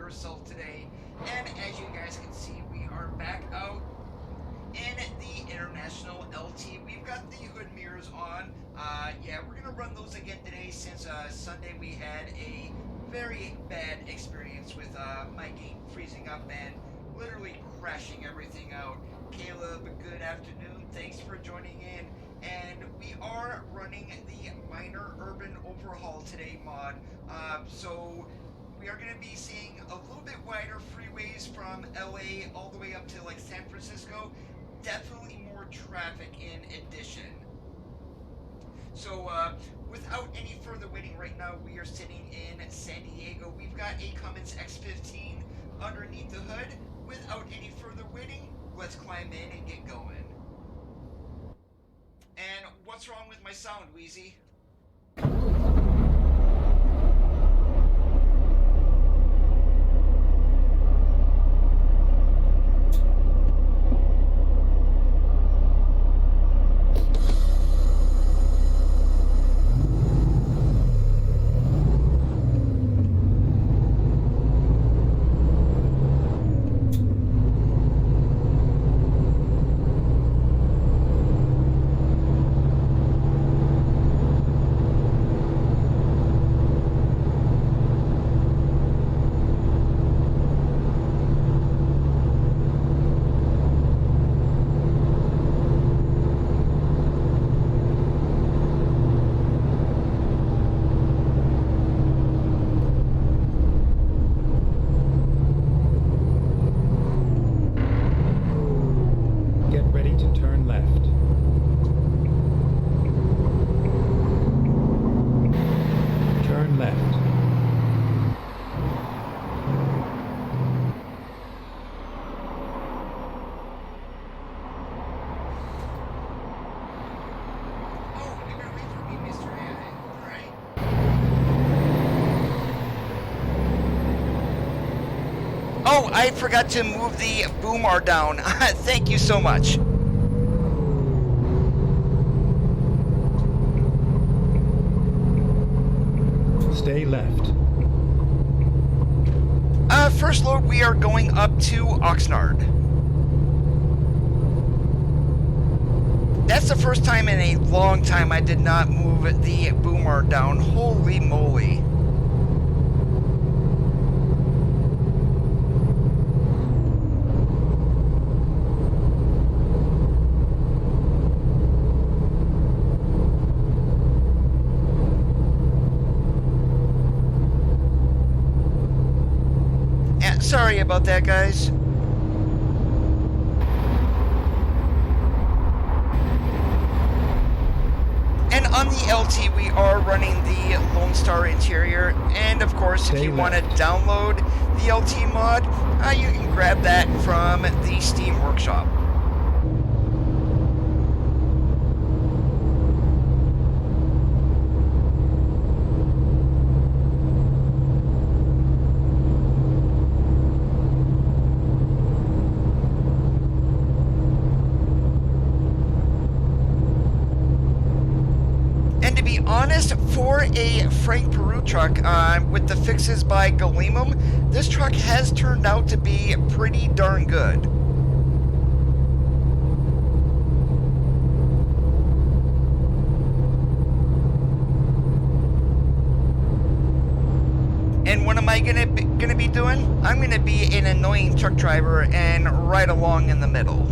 yourself today. And as you guys can see, we are back out in the International LT. We've got the hood mirrors on. Yeah, we're gonna run those again today since Sunday we had a very bad experience with my game freezing up and literally crashing everything out. Caleb, good afternoon. Thanks for joining in. And we are running the minor urban overhaul today mod. So we are going to be seeing a little bit wider freeways from LA all the way up to like San Francisco. Definitely more traffic in addition. So without any further waiting, right now we are sitting in San Diego. We've got a Cummins X15 underneath the hood. Without any further waiting, let's climb in and get going. And what's wrong with my sound, Wheezy? Oh, I forgot to move the boom arm down. Thank you so much. Stay left. First load, we are going up to Oxnard. That's the first time in a long time I did not move the boom arm down. Holy moly. Sorry about that, guys. And on the LT, we are running the Lone Star interior. And of course, if you want to download the LT mod, you can grab that from the Steam Workshop. Honest, for a Frank Peru truck with the fixes by Galimum, this truck has turned out to be pretty darn good. And what am I gonna be doing? I'm gonna be an annoying truck driver and right along in the middle.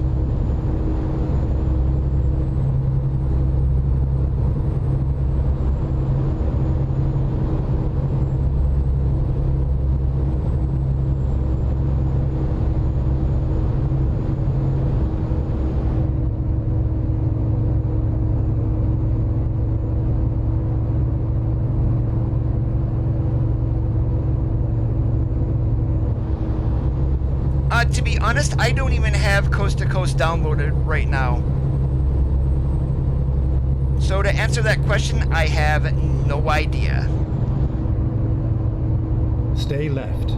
To be honest, I don't even have Coast to Coast downloaded right now. So to answer that question, I have no idea. Stay left.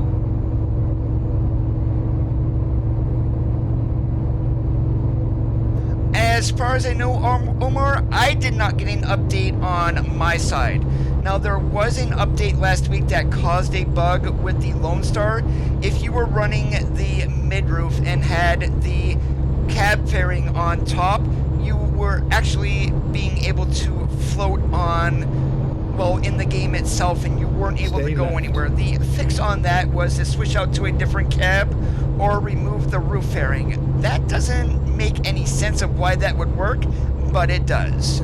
as far as I know, Omar, I did not get an update on my side. Now, there was an update last week that caused a bug with the Lone Star. If you were running the mid-roof and had the cab fairing on top, you were actually being able to float on, well, in the game itself, and you weren't able to go anywhere. The fix on that was to switch out to a different cab or remove the roof fairing. That doesn't make any sense of why that would work, but it does.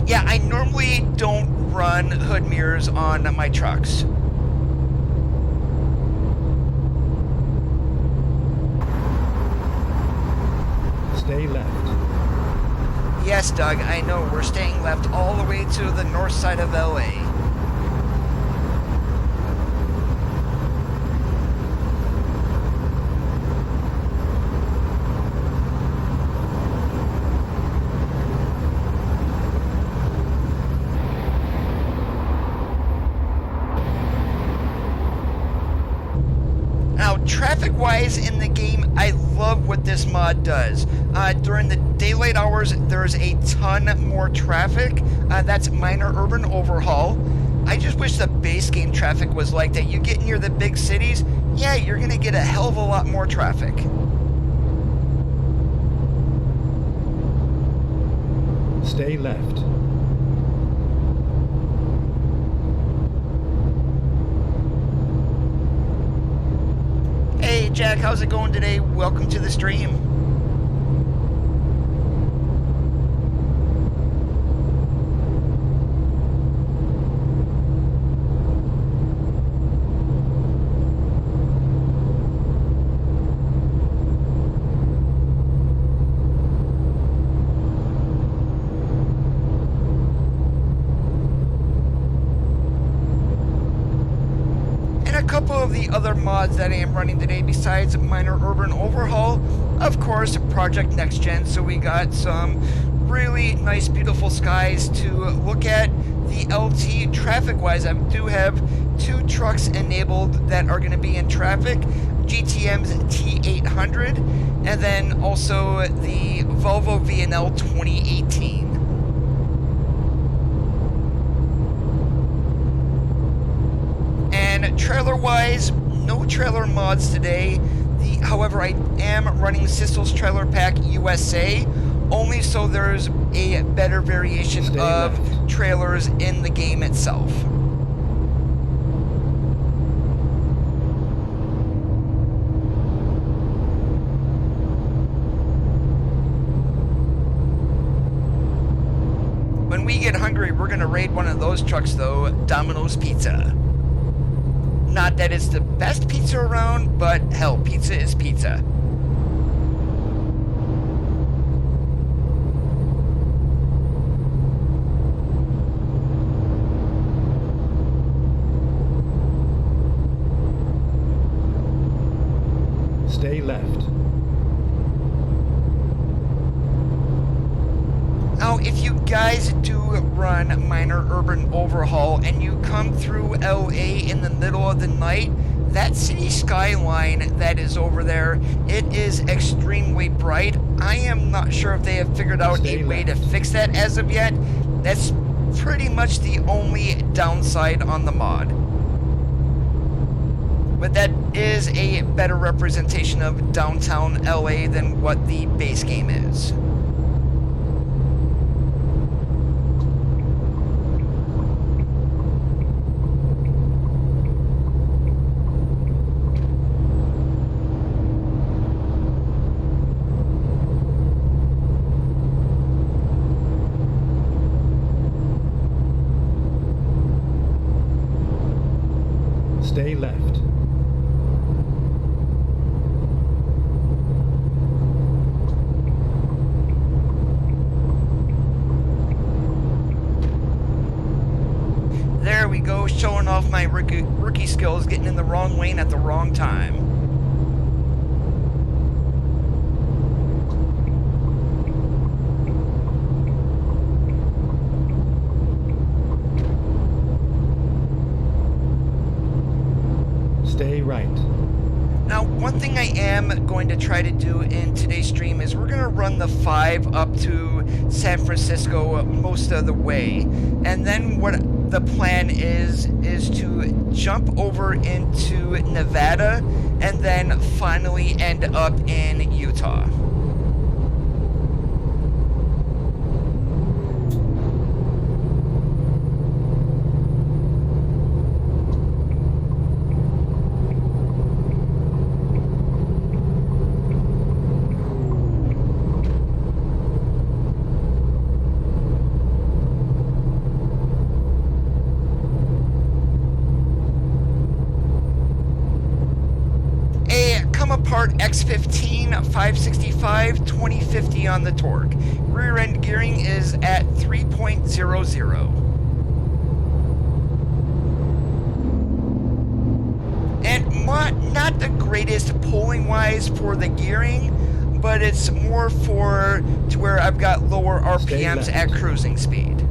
Yeah, I normally don't run hood mirrors on my trucks. Stay left. Yes, Doug, I know. We're staying left all the way to the north side of LA. Traffic-wise in the game, I love what this mod does. During the daylight hours, there's a ton more traffic. That's minor urban overhaul. I just wish the base game traffic was like that. You get near the big cities, yeah, you're going to get a hell of a lot more traffic. Stay left. Hey Jack, how's it going today? Welcome to the stream. Of the other mods that I am running today besides minor urban overhaul, of course, Project Next Gen. So we got some really nice beautiful skies to look at. The LT traffic wise, I do have 2 trucks enabled that are going to be in traffic, GTM's T800 and then also the Volvo VNL 2018. Trailer-wise, no trailer mods today. However, I am running Sissel's Trailer Pack USA, only so there's a better variation of trailers in the game itself. When we get hungry, we're going to raid one of those trucks, though, Domino's Pizza. Not that it's the best pizza around, but hell, pizza is pizza. Stay left. Now, if you guys do run minor urban overhaul and you come through LA in the middle of the night, that city skyline that is over there, it is extremely bright. I am not sure if they have figured out a way to fix that as of yet. That's pretty much the only downside on the mod. But that is a better representation of downtown LA than what the base game is. Stay left. There we go, showing off my rookie skills, getting in the wrong lane at the wrong time. Stay right. Now, one thing I am going to try to do in today's stream is we're going to run the 5 up to San Francisco most of the way. And then what the plan is to jump over into Nevada and then finally end up in Utah. X15 565 2050 on the torque. Rear end gearing is at 3.00. And not the greatest pulling wise for the gearing, but it's more for to where I've got lower RPMs at cruising speed.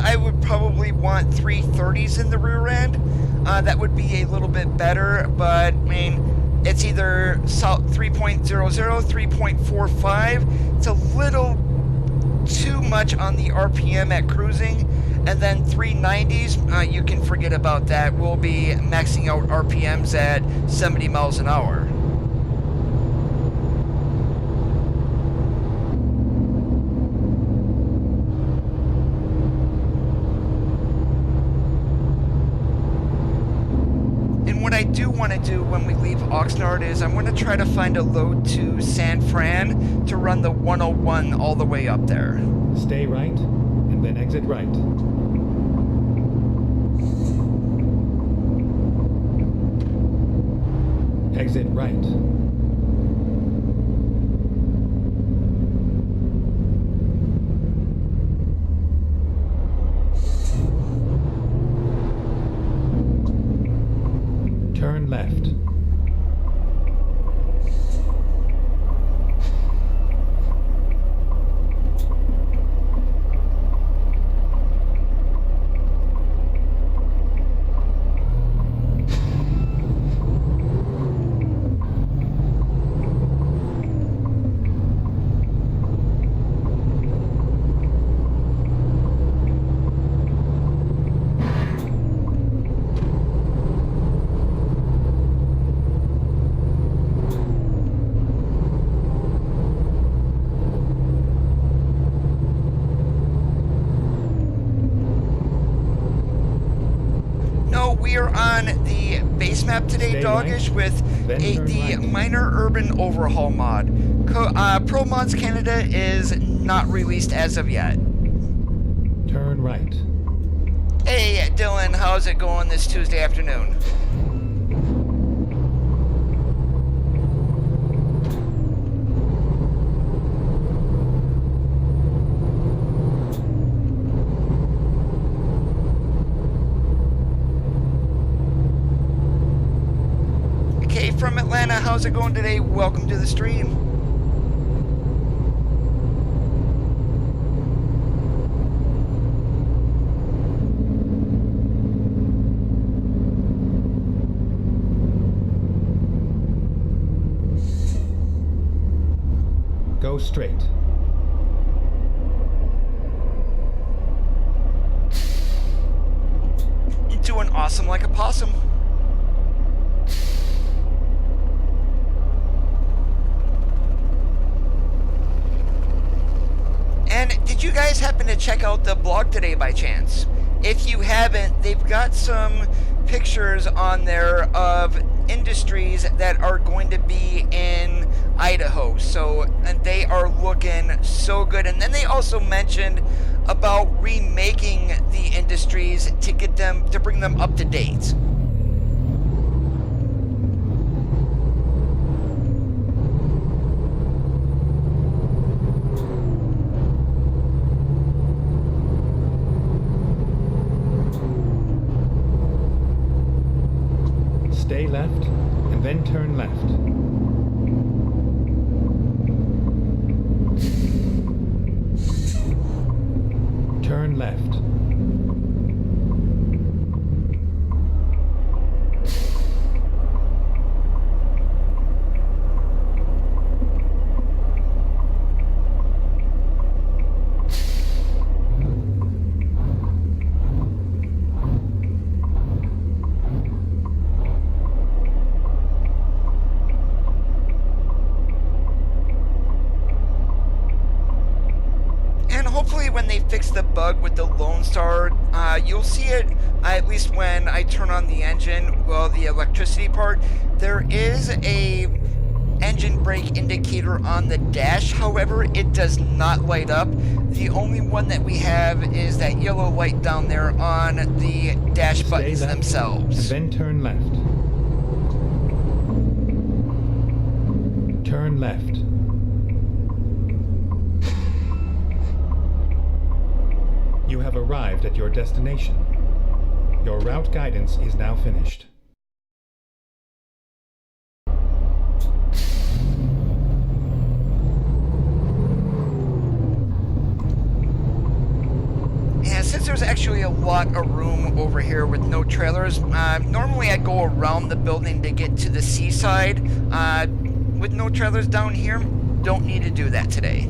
I would probably want 330s in the rear end. That would be a little bit better, but I mean, it's either 3.00, 3.45. It's a little too much on the RPM at cruising. And then 390s, you can forget about that. We'll be maxing out RPMs at 70 miles an hour. What I do want to do when we leave Oxnard is I'm going to try to find a load to San Fran to run the 101 all the way up there. Stay right, and then exit right. Exit right. Turn left. We are on the base map today, Doggish, with the minor urban overhaul mod. Pro Mods Canada is not released as of yet. Turn right. Hey, Dylan, how's it going this Tuesday afternoon? From Atlanta, how's it going today? Welcome to the stream. Go straight. Doing awesome like a possum. And did you guys happen to check out the blog today by chance? If you haven't, they've got some pictures on there of industries that are going to be in Idaho. So, and they are looking so good. And then they also mentioned about remaking the industries to bring them up to date. Stay left, and then turn left. Turn left. Hopefully when they fix the bug with the Lone Star, you'll see it, at least when I turn on the engine, well, the electricity part. There is a engine brake indicator on the dash, however, it does not light up. The only one that we have is that yellow light down there on the dash buttons Stay left, themselves. and then turn left. Turn left. You have arrived at your destination. Your route guidance is now finished. Yeah, since there's actually a lot of room over here with no trailers, normally I go around the building to get to the seaside. With no trailers down here, don't need to do that today.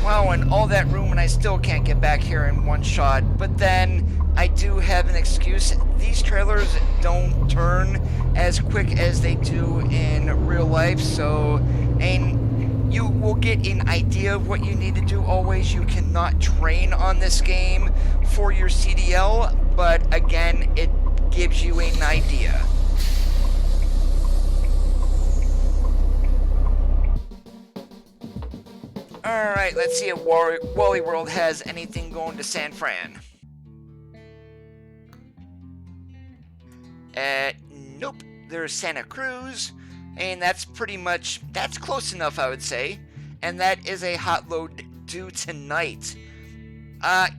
Wow, and all that room and I still can't get back here in one shot. But then I do have an excuse. These trailers don't turn as quick as they do in real life, so and you will get an idea of what you need to do always. You cannot train on this game for your CDL, but again, it gives you an idea. Alright, let's see if Wally World has anything going to San Fran. Nope. There's Santa Cruz, and that's close enough, I would say. And that is a hot load due tonight.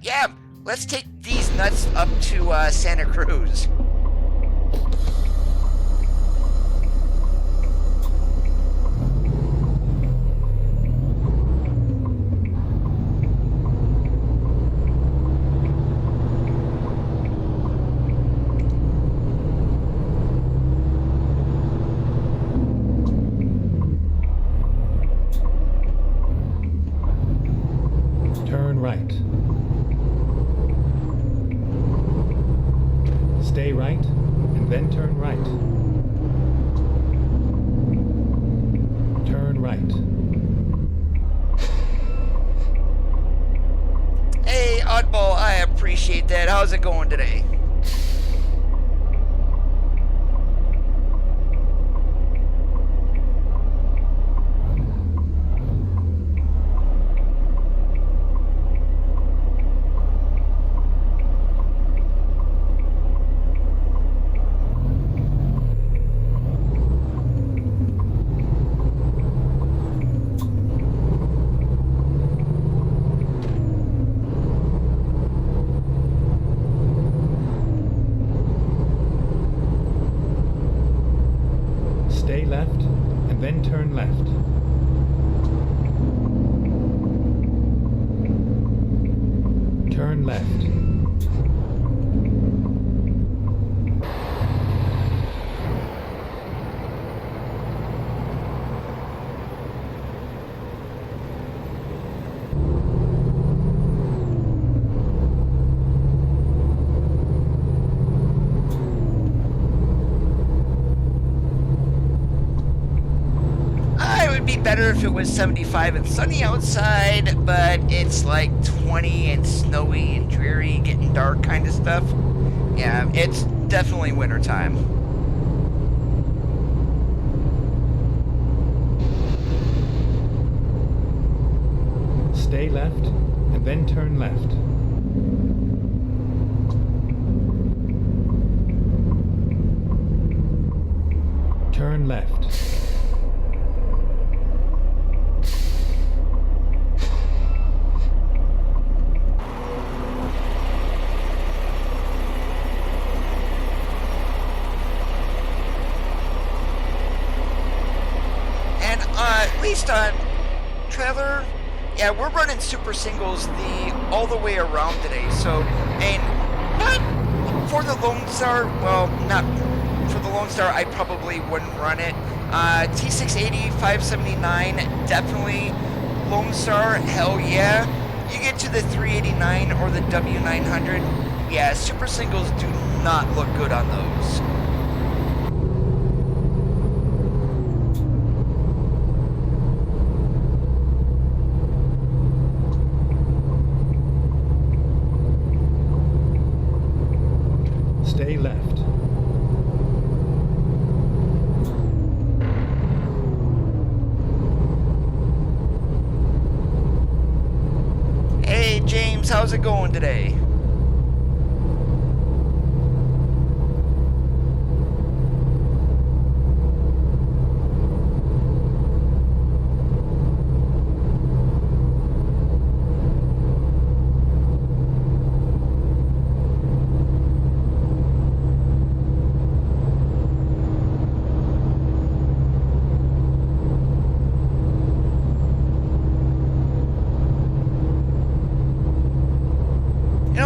Yeah, let's take these nuts up to Santa Cruz. Right. Stay right, and then turn right. Turn right. Hey, Oddball, I appreciate that. How's it going today? better if it was 75 and sunny outside, but it's like 20 and snowy and dreary, getting dark kind of stuff. Yeah, it's definitely wintertime. Stay left, and then turn left. Turn left. And at least on trailer, yeah, we're running super singles all the way around today. So, and not for the Lone Star. Well, not for the Lone Star. I probably wouldn't run it. T680, 579, definitely. Lone Star, hell yeah. You get to the 389 or the W900, yeah, super singles do not look good on those. Stay left. Hey James, how's it going today?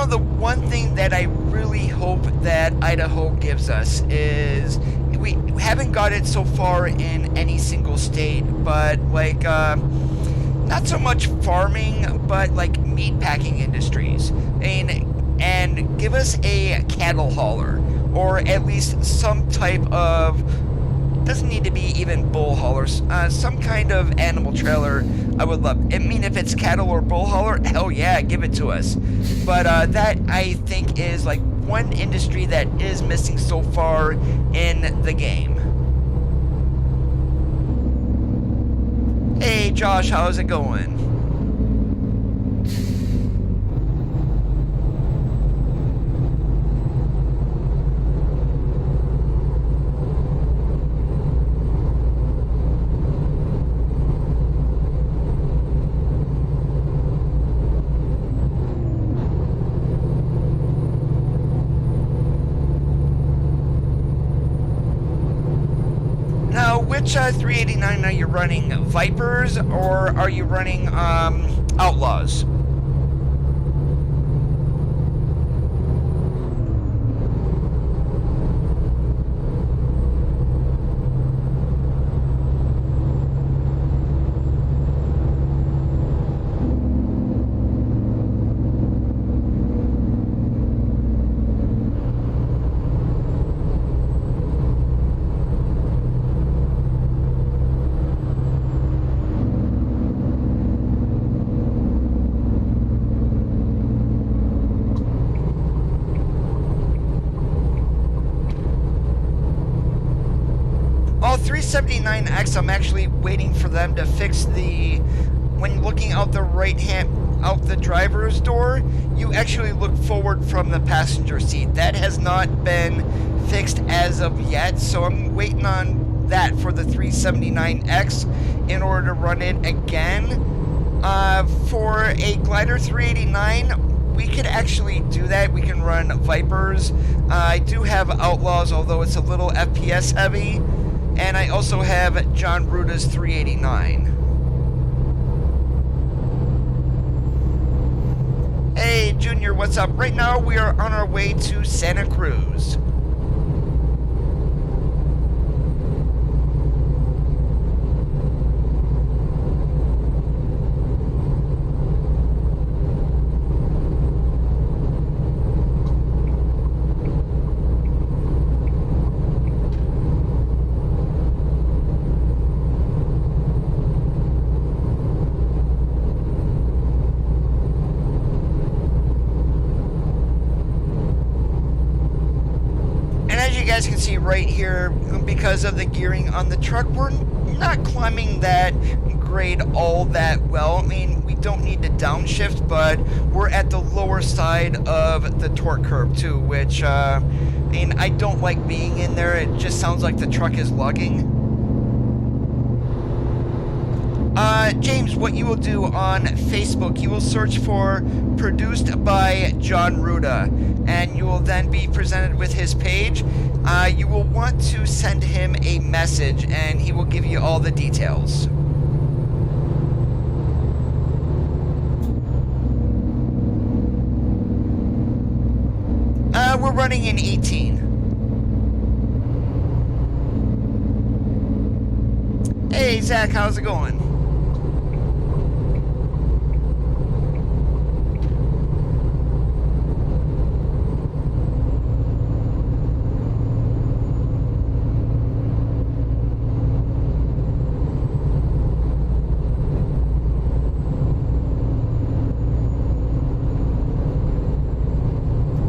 The one thing that I really hope that Idaho gives us is we haven't got it so far in any single state, but like not so much farming, but like meat packing industries, and give us a cattle hauler, or at least some type of, doesn't need to be even bull haulers, some kind of animal trailer. I would love. I mean, if it's cattle or bull hauler, hell yeah, give it to us. But that, I think, is like one industry that is missing so far in the game. Hey Josh, how's it going? Which 389 are you running? Vipers, or are you running Outlaws? All 379X, I'm actually waiting for them to fix the, when looking out the out the driver's door, you actually look forward from the passenger seat. That has not been fixed as of yet, so I'm waiting on that for the 379X in order to run it again. For a Glider 389, we could actually do that. We can run Vipers. I do have Outlaws, although it's a little FPS heavy. And I also have John Ruta's 389. Hey, Junior, what's up? Right now, we are on our way to Santa Cruz. guys can see right here, because of the gearing on the truck, we're not climbing that grade all that well. I mean, we don't need to downshift, but we're at the lower side of the torque curve too, which, I mean, I don't like being in there. It just sounds like the truck is lugging. James, what you will do on Facebook, you will search for Produced by John Ruda, and you will then be presented with his page. You will want to send him a message, and he will give you all the details. We're running in 18. Hey, Zach, how's it going?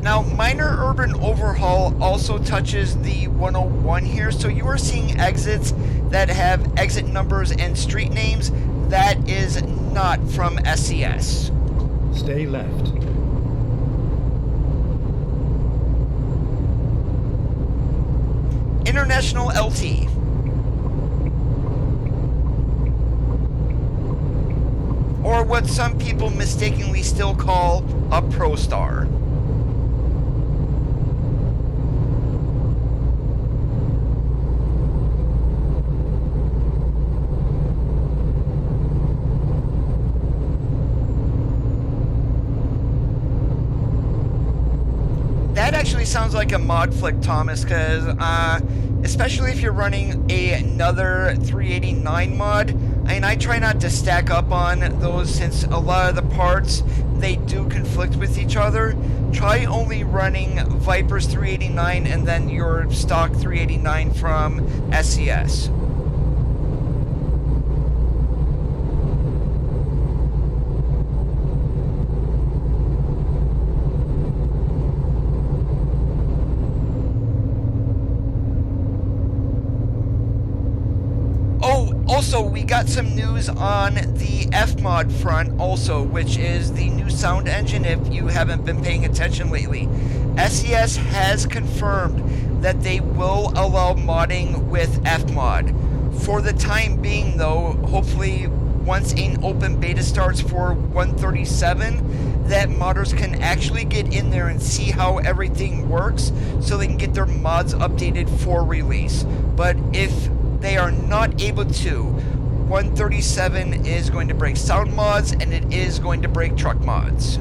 Now, minor urban overhaul also touches the 101 here, so you are seeing exits that have exit numbers and street names. That is not from SCS. Stay left. International LT. Or what some people mistakenly still call a Pro Star. That actually sounds like a mod flick, Thomas, because especially if you're running another 389 mod, and I try not to stack up on those since a lot of the parts, they do conflict with each other. Try only running Viper's 389 and then your stock 389 from SCS. Also, we got some news on the F-Mod front also, which is the new sound engine if you haven't been paying attention lately. SES has confirmed that they will allow modding with F-Mod. For the time being though, hopefully once an open beta starts for 137, that modders can actually get in there and see how everything works so they can get their mods updated for release. But if they are not able to, 137 is going to break sound mods and it is going to break truck mods.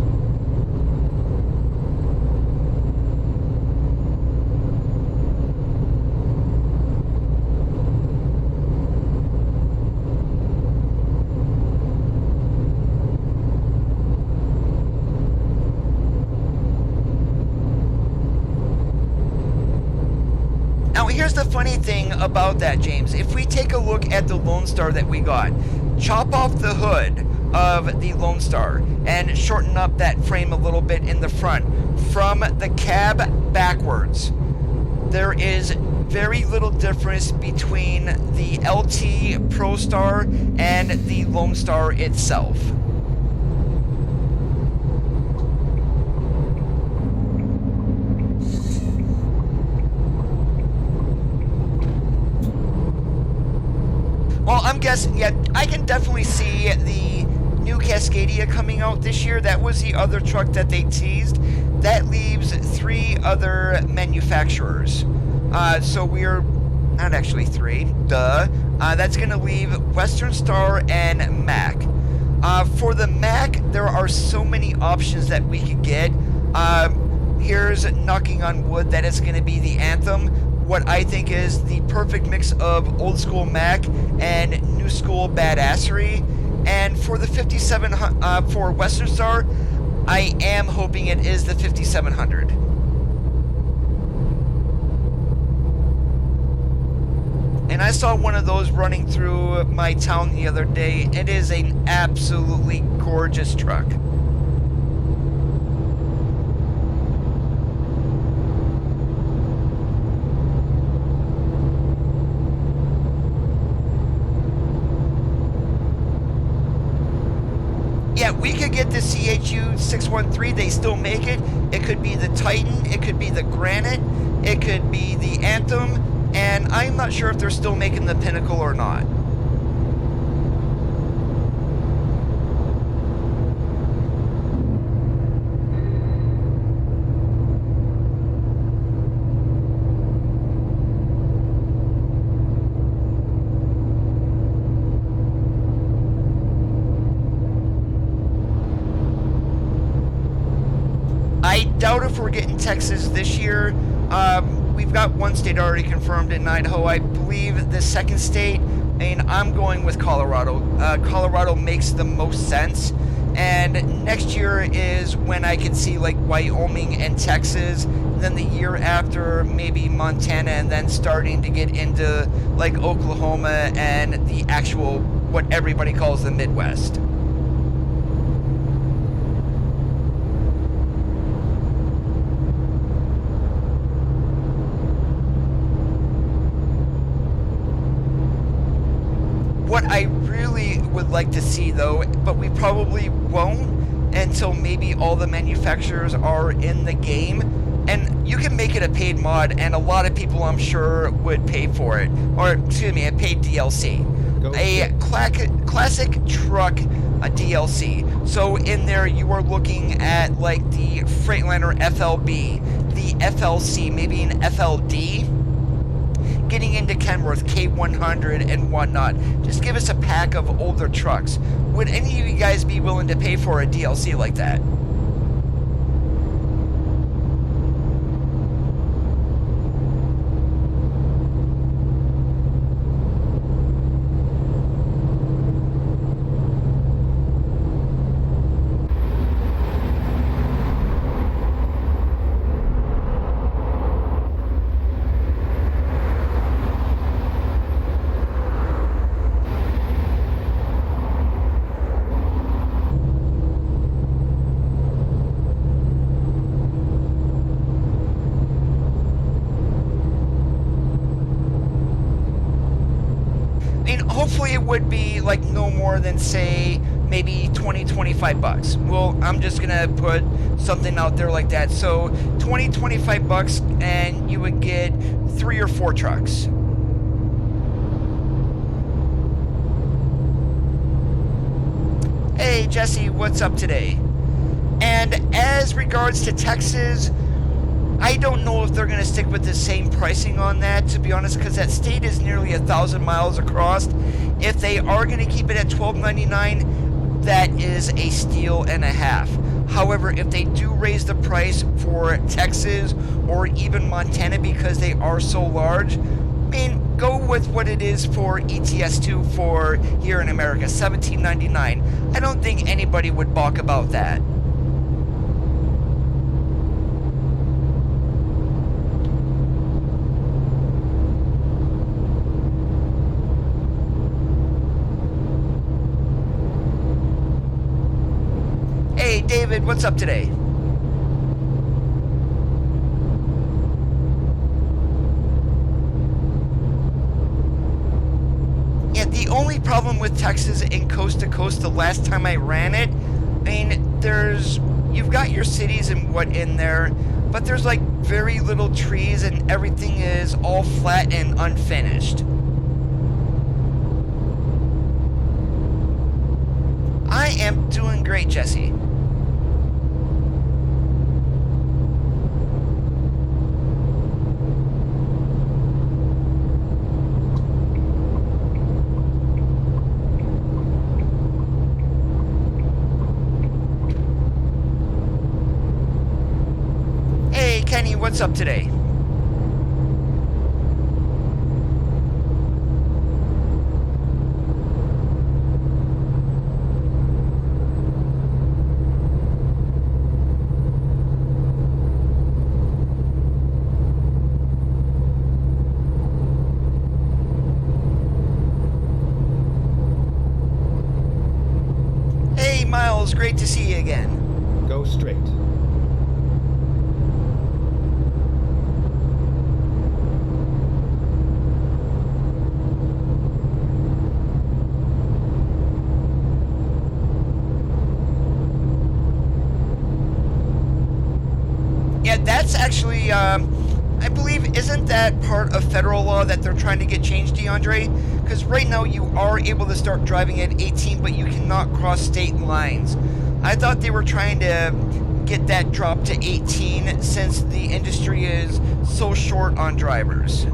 Now here's the funny thing about that, James. If we take a look at the Lone Star that we got, chop off the hood of the Lone Star and shorten up that frame a little bit in the front. From the cab backwards, there is very little difference between the LT Pro Star and the Lone Star itself. Well, I'm guessing, yeah, I can definitely see the new Cascadia coming out this year. That was the other truck that they teased. That leaves 3 other manufacturers. So we're, not actually 3, duh. That's going to leave Western Star and Mac. For the Mac, there are so many options that we could get. Here's knocking on wood that it's going to be the Anthem. What I think is the perfect mix of old school Mac and new school badassery. And for the 5700, for Western Star, I am hoping it is the 5700. And I saw one of those running through my town the other day. It is an absolutely gorgeous truck. Yeah, we could get the CHU 613. They still make it. It could be the Titan. It could be the Granite. It could be the Anthem. And I'm not sure if they're still making the Pinnacle or not. I doubt if we're getting Texas this year. We've got one state already confirmed in Idaho. I believe the second state, and I'm going with Colorado. Colorado makes the most sense. And next year is when I can see like Wyoming and Texas. Then the year after, maybe Montana, and then starting to get into like Oklahoma and the actual, what everybody calls the Midwest. What I really would like to see though, but we probably won't until maybe all the manufacturers are in the game, and you can make it a paid mod, and a lot of people I'm sure would pay for it, or excuse me, a paid DLC. A classic truck DLC. So in there you are looking at like the Freightliner FLB, the FLC, maybe an FLD, getting into Kenworth, K100 and whatnot. Just give us a pack of older trucks. Would any of you guys be willing to pay for a DLC like that? Hopefully it would be like no more than, say, maybe 20-25 bucks. Well, I'm just gonna put something out there like that. So 20-25 bucks, and you would get 3 or 4 trucks. Hey Jesse, what's up today? And as regards to Texas, I don't know if they're going to stick with the same pricing on that, to be honest, because that state is nearly 1,000 miles across. If they are going to keep it at $12.99, that is a steal and a half. However, if they do raise the price for Texas or even Montana because they are so large, I mean, go with what it is for ETS2 for here in America, $17.99. I don't think anybody would balk about that. Hey David, what's up today? Yeah, the only problem with Texas in coast to coast the last time I ran it, I mean, you've got your cities and what in there, but there's like very little trees and everything is all flat and unfinished. I am doing great, Jesse. Hey, Kenny, what's up today? Hey, Miles, great to see you again. Go straight. that's actually, I believe, isn't that part of federal law that they're trying to get changed, DeAndre? Because right now you are able to start driving at 18, but you cannot cross state lines. I thought they were trying to get that dropped to 18 since the industry is so short on drivers.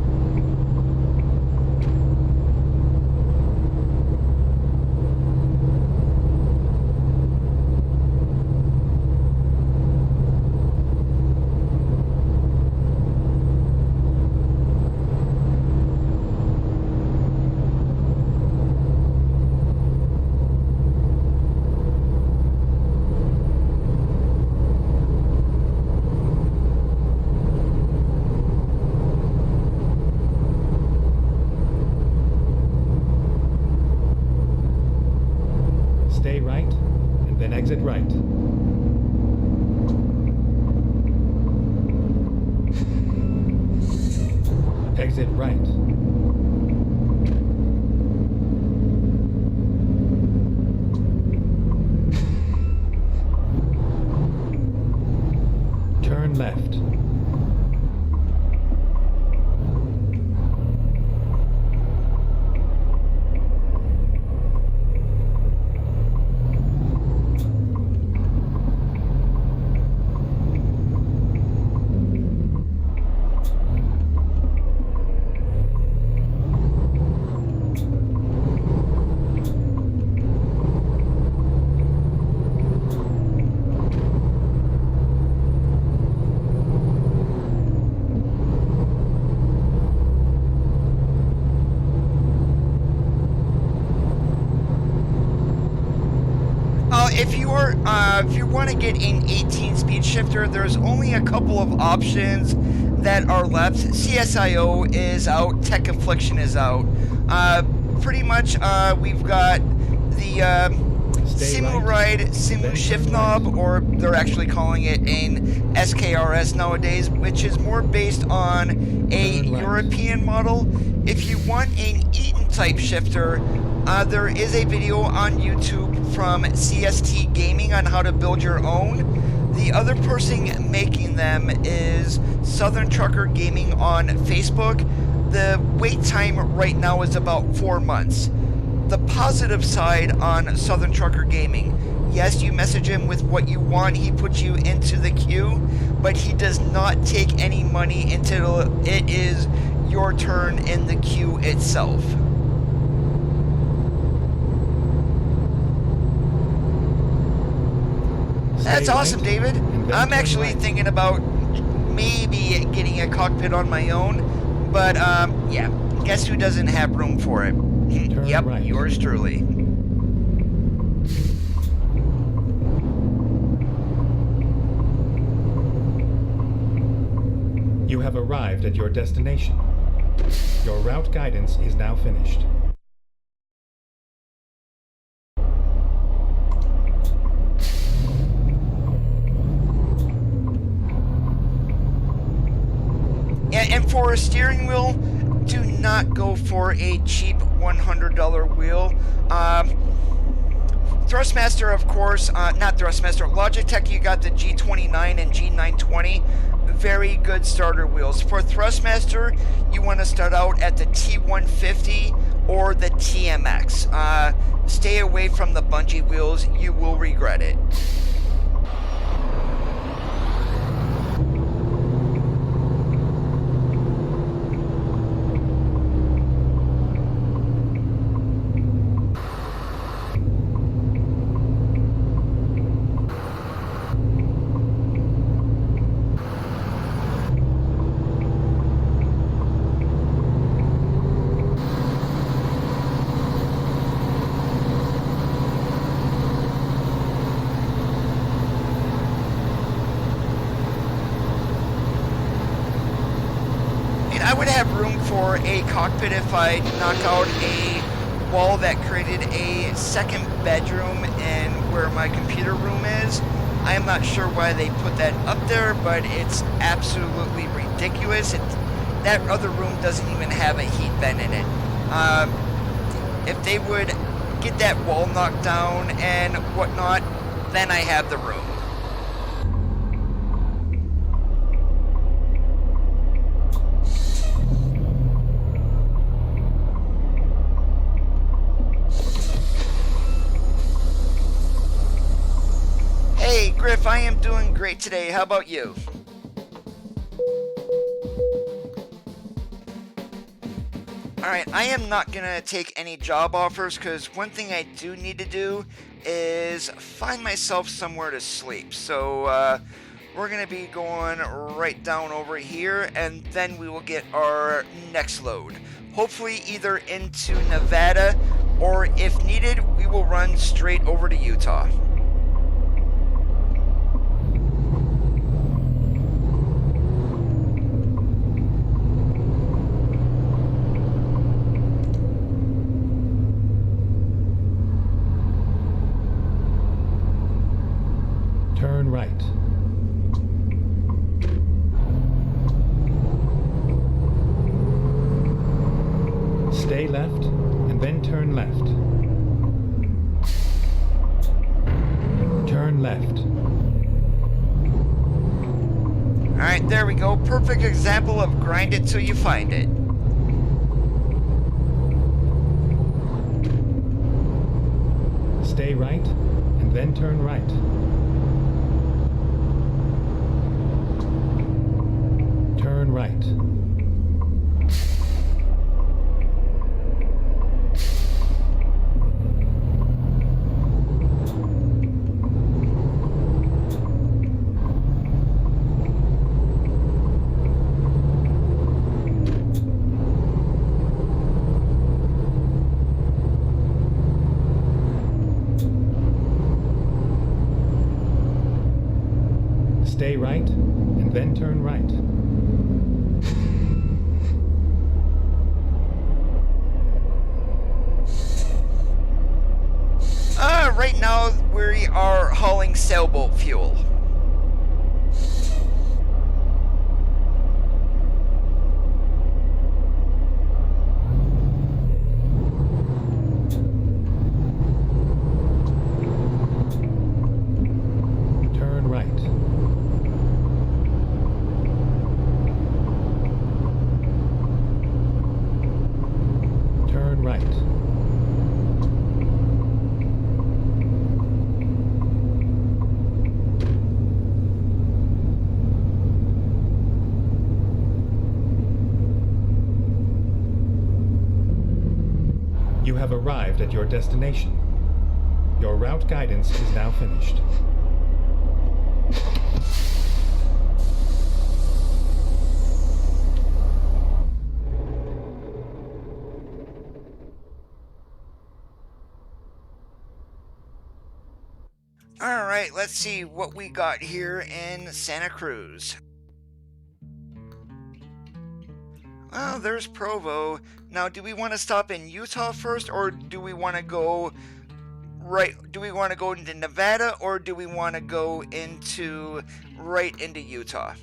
Stay right, and then exit right. Exit right. Turn left. If you want to get an 18 speed shifter, there's only a couple of options that are left. CSIO is out, Tech Affliction is out. Pretty much, we've got the Simu Ride, Simu Shift Knob, or they're actually calling it an SKRS nowadays, which is more based on a European model. If you want an Eaton type shifter, there is a video on YouTube from CST Gaming on how to build your own. The other person making them is Southern Trucker Gaming on Facebook. The wait time right now is about 4 months. The positive side on Southern Trucker Gaming, yes, you message him with what you want, he puts you into the queue, but he does not take any money until it is your turn in the queue itself. That's awesome, David. I'm actually thinking about maybe getting a cockpit on my own, but yeah, guess who doesn't have room for it? Yep, right. Yours truly. You have arrived at your destination. Your route guidance is now finished. And for a steering wheel, do not go for a cheap $100 wheel. Thrustmaster, of course, not Thrustmaster, Logitech, you got the G29 and G920. Very good starter wheels. For Thrustmaster, you want to start out at the T150 or the TMX. Stay away from the bungee wheels, you will regret it. I would have room for a cockpit if I knock out a wall that created a second bedroom in where my computer room is. I am not sure why they put that up there, but it's absolutely ridiculous. That other room doesn't even have a heat vent in it. If they would get that wall knocked down and whatnot, then I have the room. Griff, I am doing great today. How about you? Alright, I am not going to take any job offers because one thing I do need to do is find myself somewhere to sleep. So, we're going to be going right down over here and then we will get our next load. Hopefully either into Nevada or if needed, we will run straight over to Utah. Turn right. Stay left, and then turn left. Turn left. Alright, there we go. Perfect example of grind it till you find it. Stay right, and then turn right. Turn right. Stay right, and then turn right. Right now we are hauling sailboat fuel. Turn right. Turn right. You have arrived at your destination. Your route guidance is now finished. Alright, let's see what we got here in Santa Cruz. Well, there's Provo. Now, do we want to stop in Utah first, or do we want to go do we want to go into Nevada, or do we want to go into right into Utah?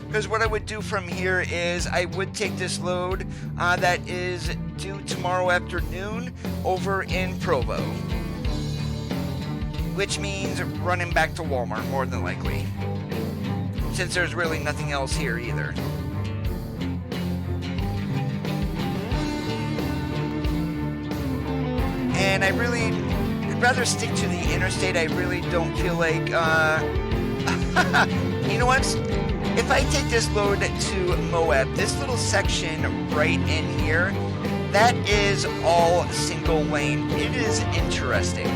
Because what I would do from here is I would take this load that is due tomorrow afternoon over in Provo, which means running back to Walmart more than likely, since there's really nothing else here either. And I'd rather stick to the interstate. I really don't feel like, you know what? If I take this load to Moab, this little section right in here, that is all single lane. It is interesting.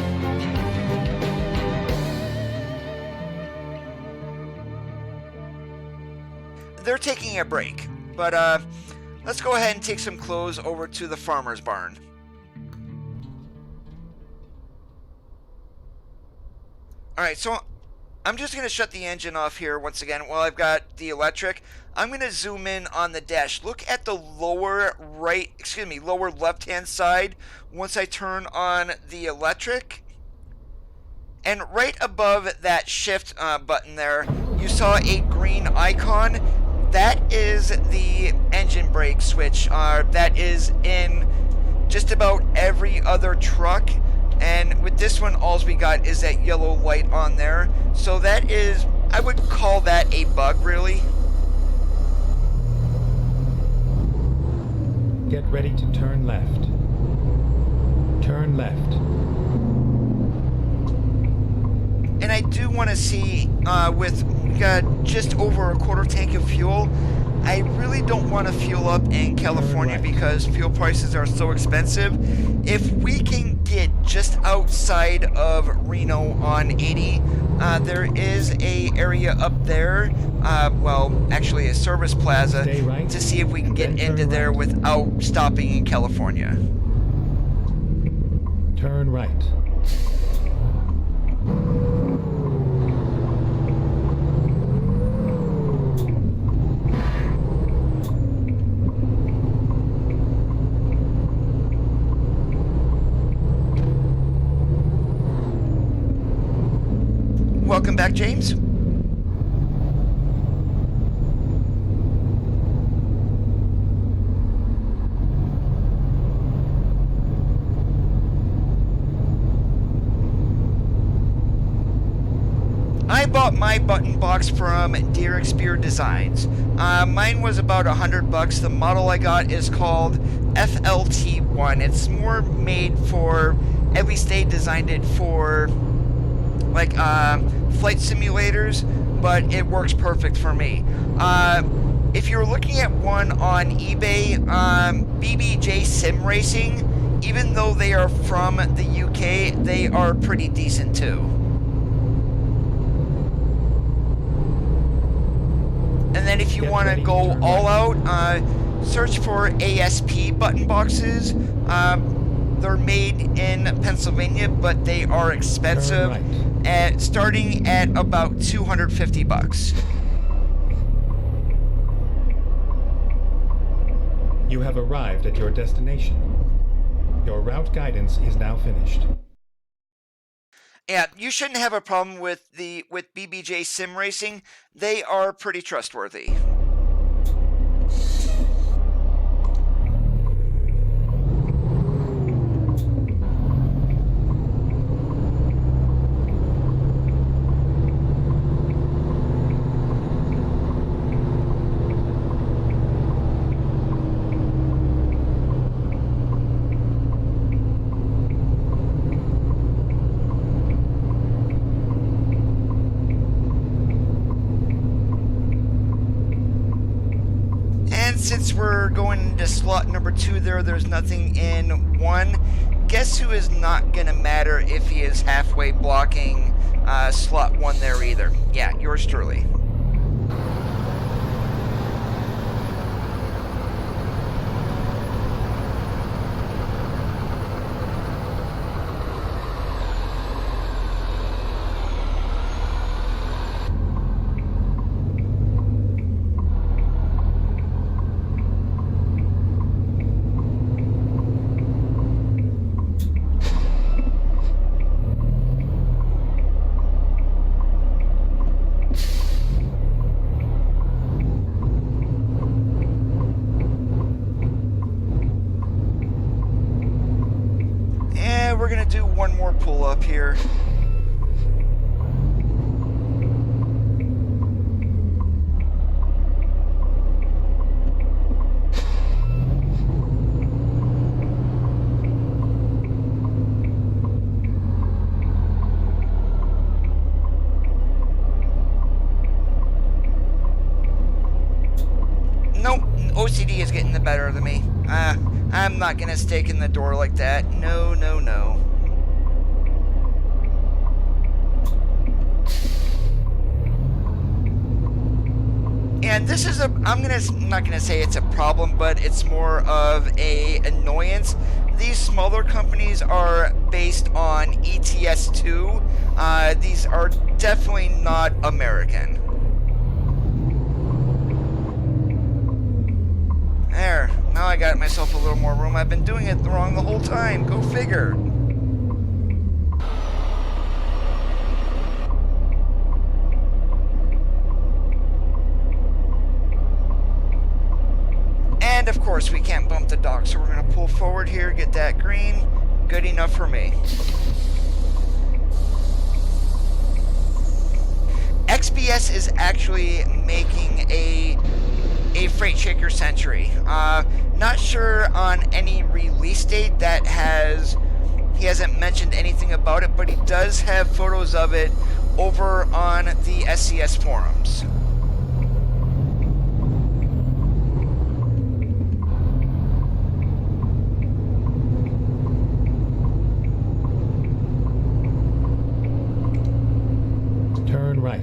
They're taking a break, but let's go ahead and take some clothes over to the farmer's barn. Alright, so I'm just going to shut the engine off here once again while I've got the electric. I'm going to zoom in on the dash. Look at the lower left hand side once I turn on the electric. And right above that shift button there, you saw a green icon. That is the engine brake switch. That is in just about every other truck. And with this one, all we got is that yellow light on there. So that is, I would call that a bug, really. Get ready to turn left. Turn left. I do want to see, with just over a quarter tank of fuel, I really don't want to fuel up in California because fuel prices are so expensive. If we can get just outside of Reno on 80, there is a area up there, well, actually a service plaza, to see if we can get into there without stopping in California. Turn right. Welcome back, James. I bought my button box from Speare Designs. Mine was about $100. The model I got is called FLT1. It's more made for, at least they designed it for, like, flight simulators, but it works perfect for me. If you're looking at one on eBay, BBJ Sim Racing, even though they are from the UK, they are pretty decent too. And then if you want to go all out, search for ASP button boxes. They're made in Pennsylvania, but they are expensive, starting at about $250. You have arrived at your destination. Your route guidance is now finished. Yeah, you shouldn't have a problem with BBJ Sim Racing. They are pretty trustworthy. Since we're going into slot number 2 there's nothing in 1. Guess who is not going to matter if he is halfway blocking slot 1 there either? Yeah, yours truly. We're gonna do one more pull up here. Nope, OCD is getting the better of me. I'm not gonna stake in the door like that. No, no, no. And this is I'm not gonna say it's a problem, but it's more of a annoyance. These smaller companies are based on ETS2. These are definitely not American. There, now I got myself a little more room. I've been doing it wrong the whole time. Go figure. And of course we can't bump the dock, so we're going to pull forward here, get that green. Good enough for me. XPS is actually making a Freight Shaker Century. Not sure on any release date he hasn't mentioned anything about it, but he does have photos of it over on the SCS forums. Turn right.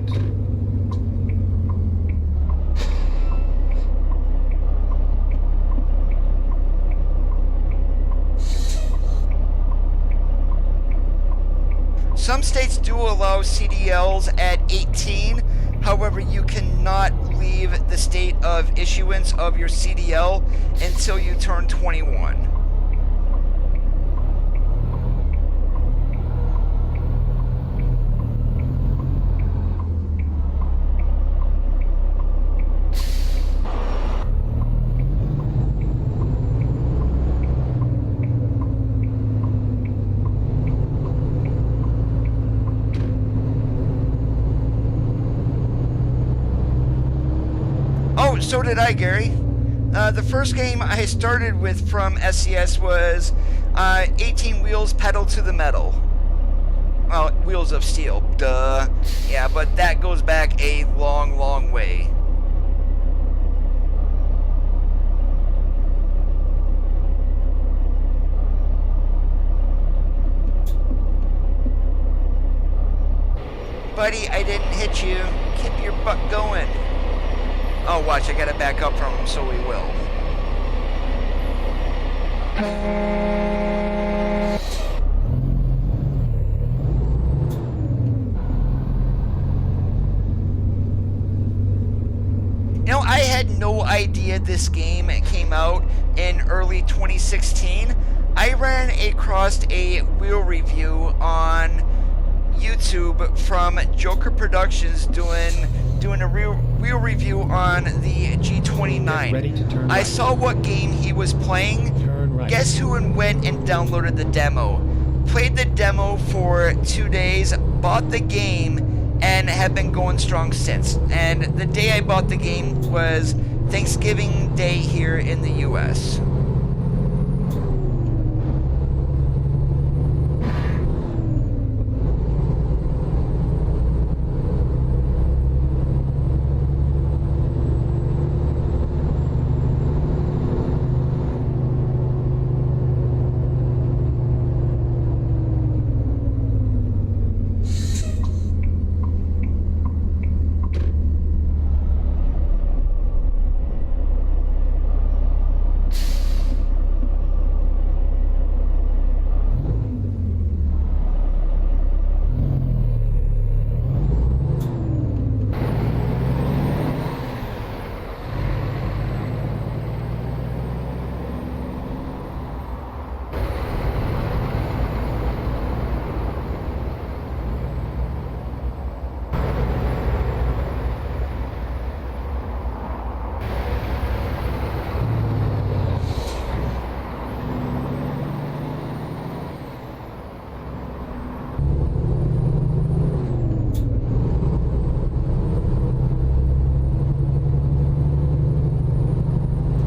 Some states do allow CDLs at 18, however you cannot leave the state of issuance of your CDL until you turn 21. Oh, so did I, Gary. The first game I started with from SCS was 18 Wheels Pedal to the Metal. Well, Wheels of Steel, duh. Yeah, but that goes back a long, long way. Buddy, I didn't hit you. Keep your butt going. Oh, watch, I gotta back up from him, so we will. You know, I had no idea this game came out in early 2016. I ran across a wheel review on YouTube from Joker Productions doing a wheel review on the G29. Ready to turn I right. saw what game he was playing. Turn right. Guess who went and downloaded the demo? Played the demo for 2 days, bought the game, and have been going strong since. And the day I bought the game was Thanksgiving Day here in the US.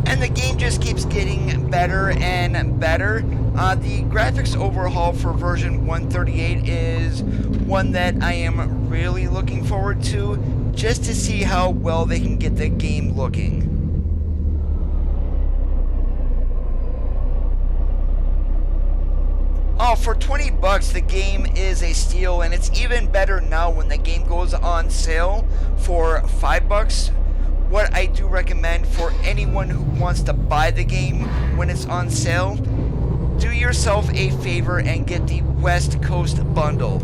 And the game just keeps getting better and better. The graphics overhaul for version 138 is one that I am really looking forward to, just to see how well they can get the game looking. Oh, for 20 bucks, the game is a steal, and it's even better now when the game goes on sale for 5 bucks. What I do recommend for anyone who wants to buy the game when it's on sale, do yourself a favor and get the West Coast bundle.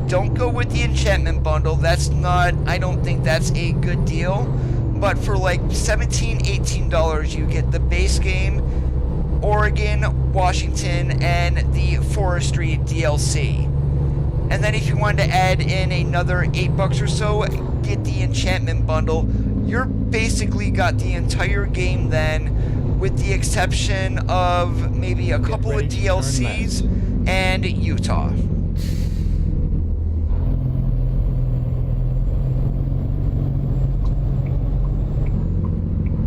Don't go with the Enchantment bundle. That's not, I don't think that's a good deal. But for like $17, $18, you get the base game, Oregon, Washington, and the Forestry DLC. And then if you wanted to add in another 8 bucks or so, get the Enchantment bundle. You're basically got the entire game then, with the exception of maybe a couple of DLCs and Utah.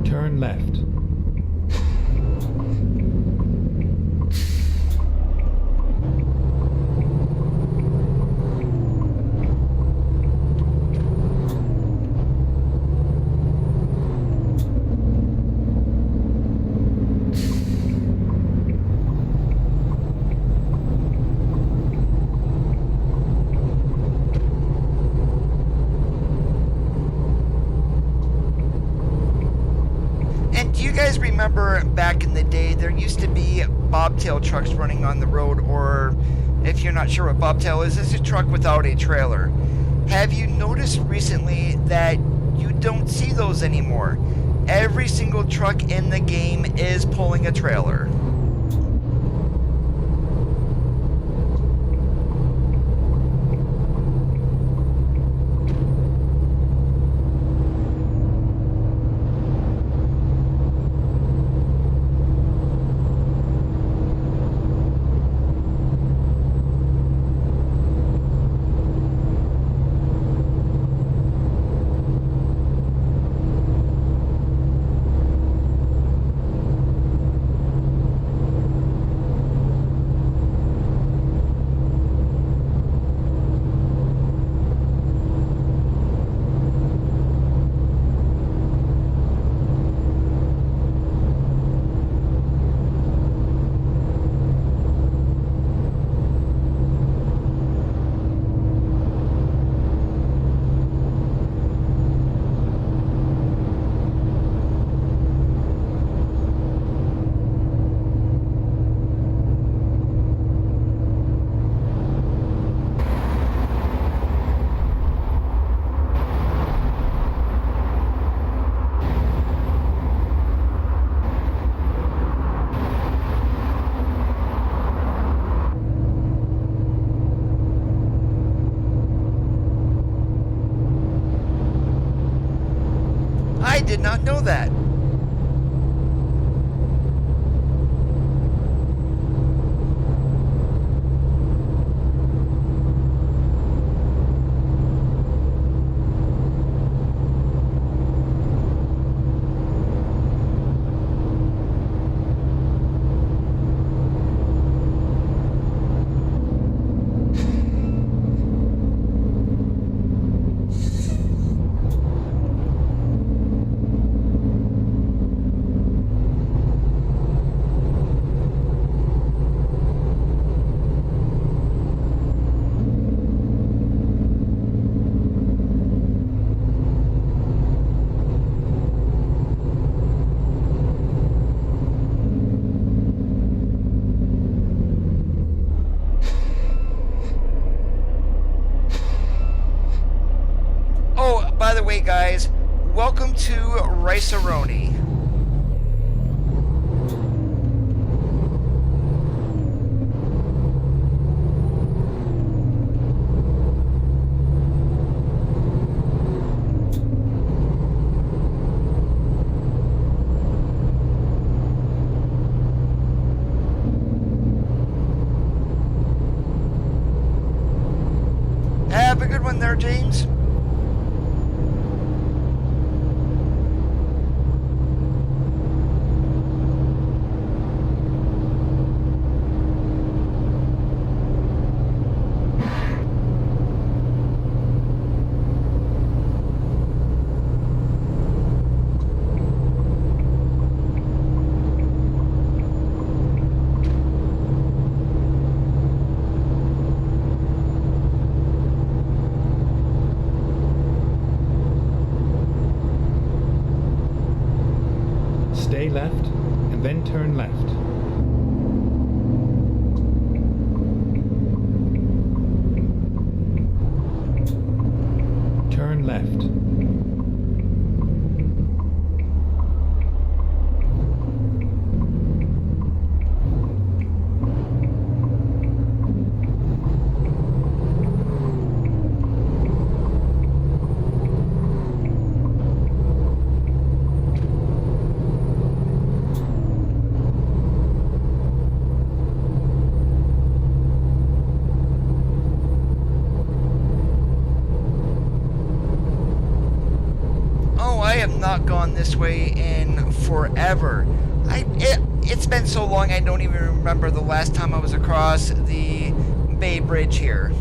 Turn left. remember back in the day, there used to be bobtail trucks running on the road, or if you're not sure what bobtail is, it's a truck without a trailer. Have you noticed recently that you don't see those anymore? Every single truck in the game is pulling a trailer. I did not know that. By the way, guys, welcome to Rice-A-Roni. Have a good one there, James. Stay left, and then turn left. Turn left. I have not gone this way in forever. It's been so long I don't even remember the last time I was across the Bay Bridge here.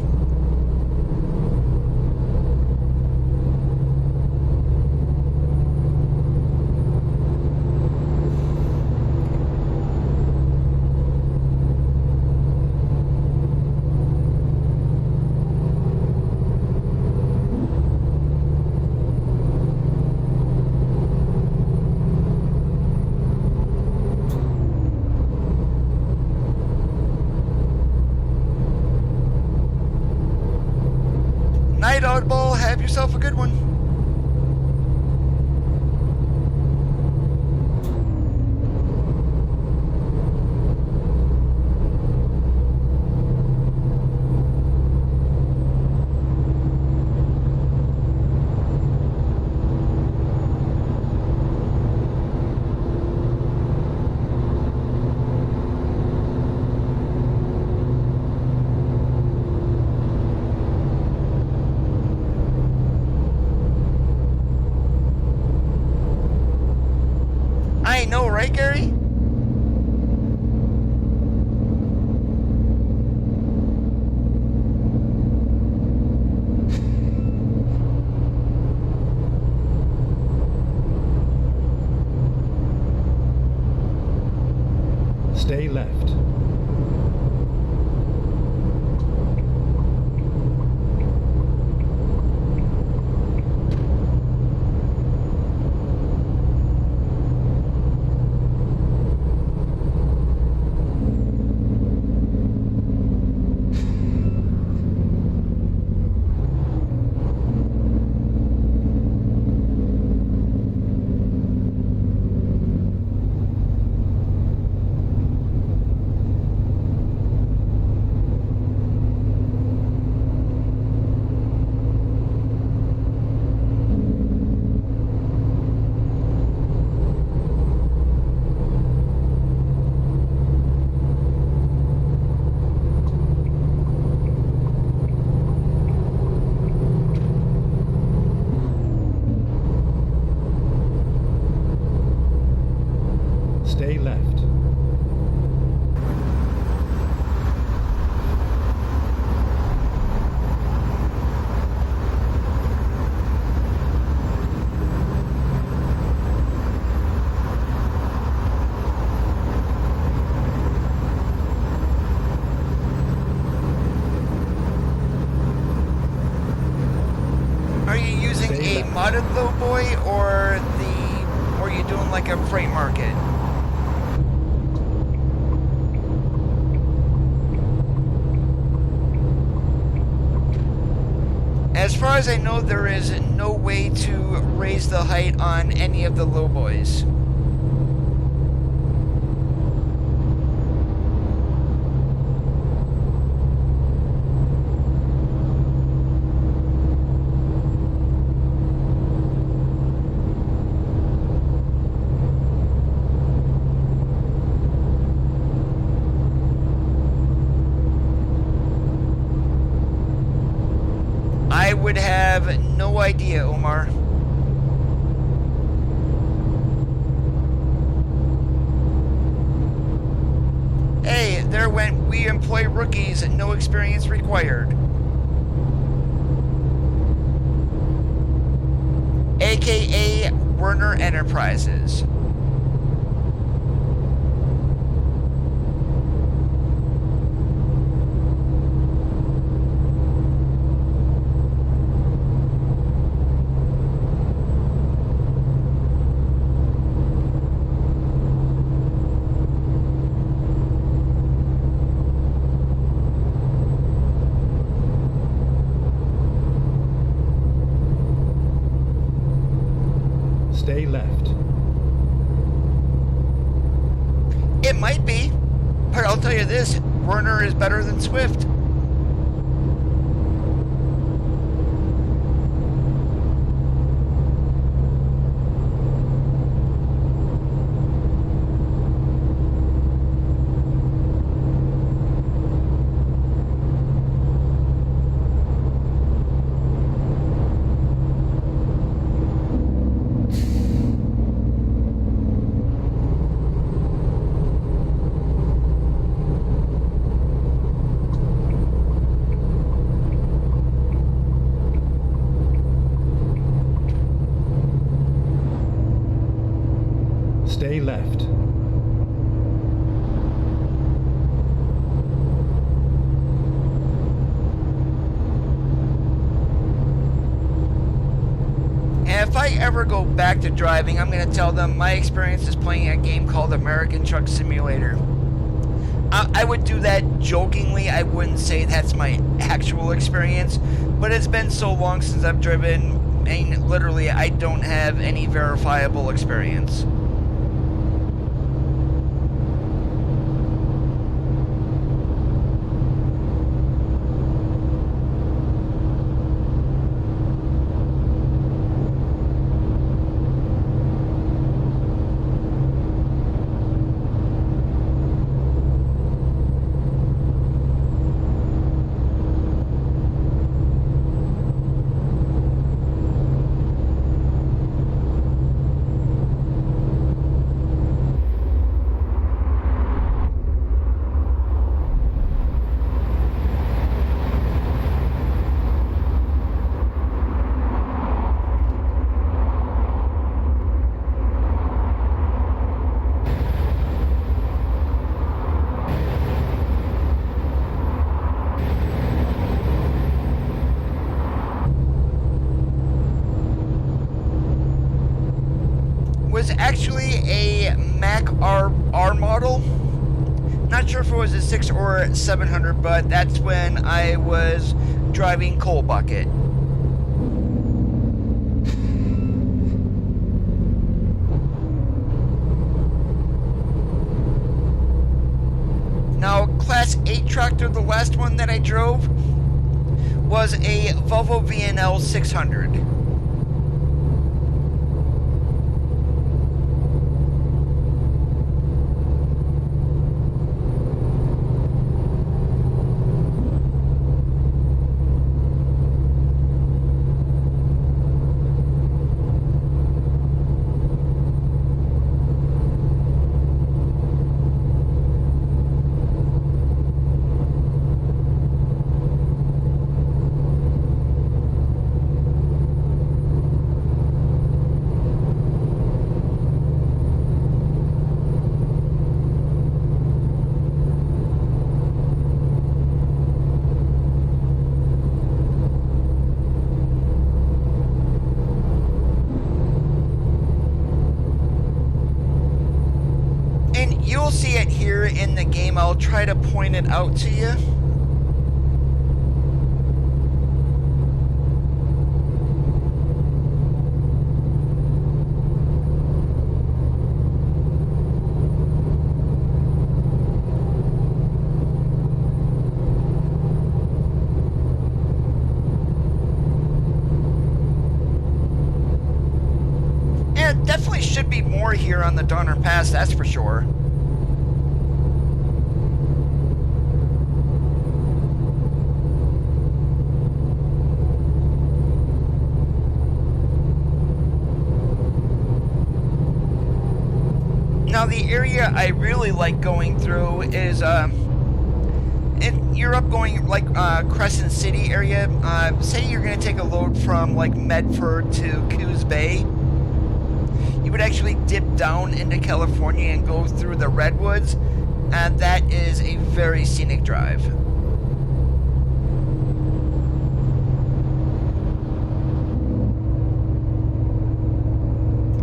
yourself a good one. I know, right, Gary? Stay left. Stay left. Are you using Stay a left. modded lowboy or are you doing like a freight market? As far as I know, there is no way to raise the height on any of the lowboys. I would have no idea, Omar. Hey, there went "we employ rookies, no experience required." AKA Werner Enterprises. Stay left. It might be, but I'll tell you this, Werner is better than Swift. Stay left. And if I ever go back to driving, I'm going to tell them my experience is playing a game called American Truck Simulator. I would do that jokingly. I wouldn't say that's my actual experience, but it's been so long since I've driven, and literally I don't have any verifiable experience. Was actually a Mac R model. Not sure if it was a 6 or 700, but that's when I was driving Coal Bucket. Now, Class 8 tractor, the last one that I drove, was a Volvo VNL 600. You'll see it here in the game. I'll try to point it out to you. And definitely should be more here on the Donner Pass, that's for sure. Now the area I really like going through is you're up going like Crescent City area. Say you're going to take a load from like Medford to Coos Bay. You would actually dip down into California and go through the Redwoods, and that is a very scenic drive.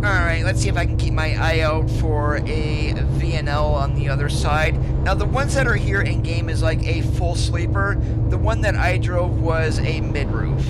Alright, let's see if I can keep my eye out for a VNL on the other side. Now the ones that are here in game is like a full sleeper. The one that I drove was a mid-roof.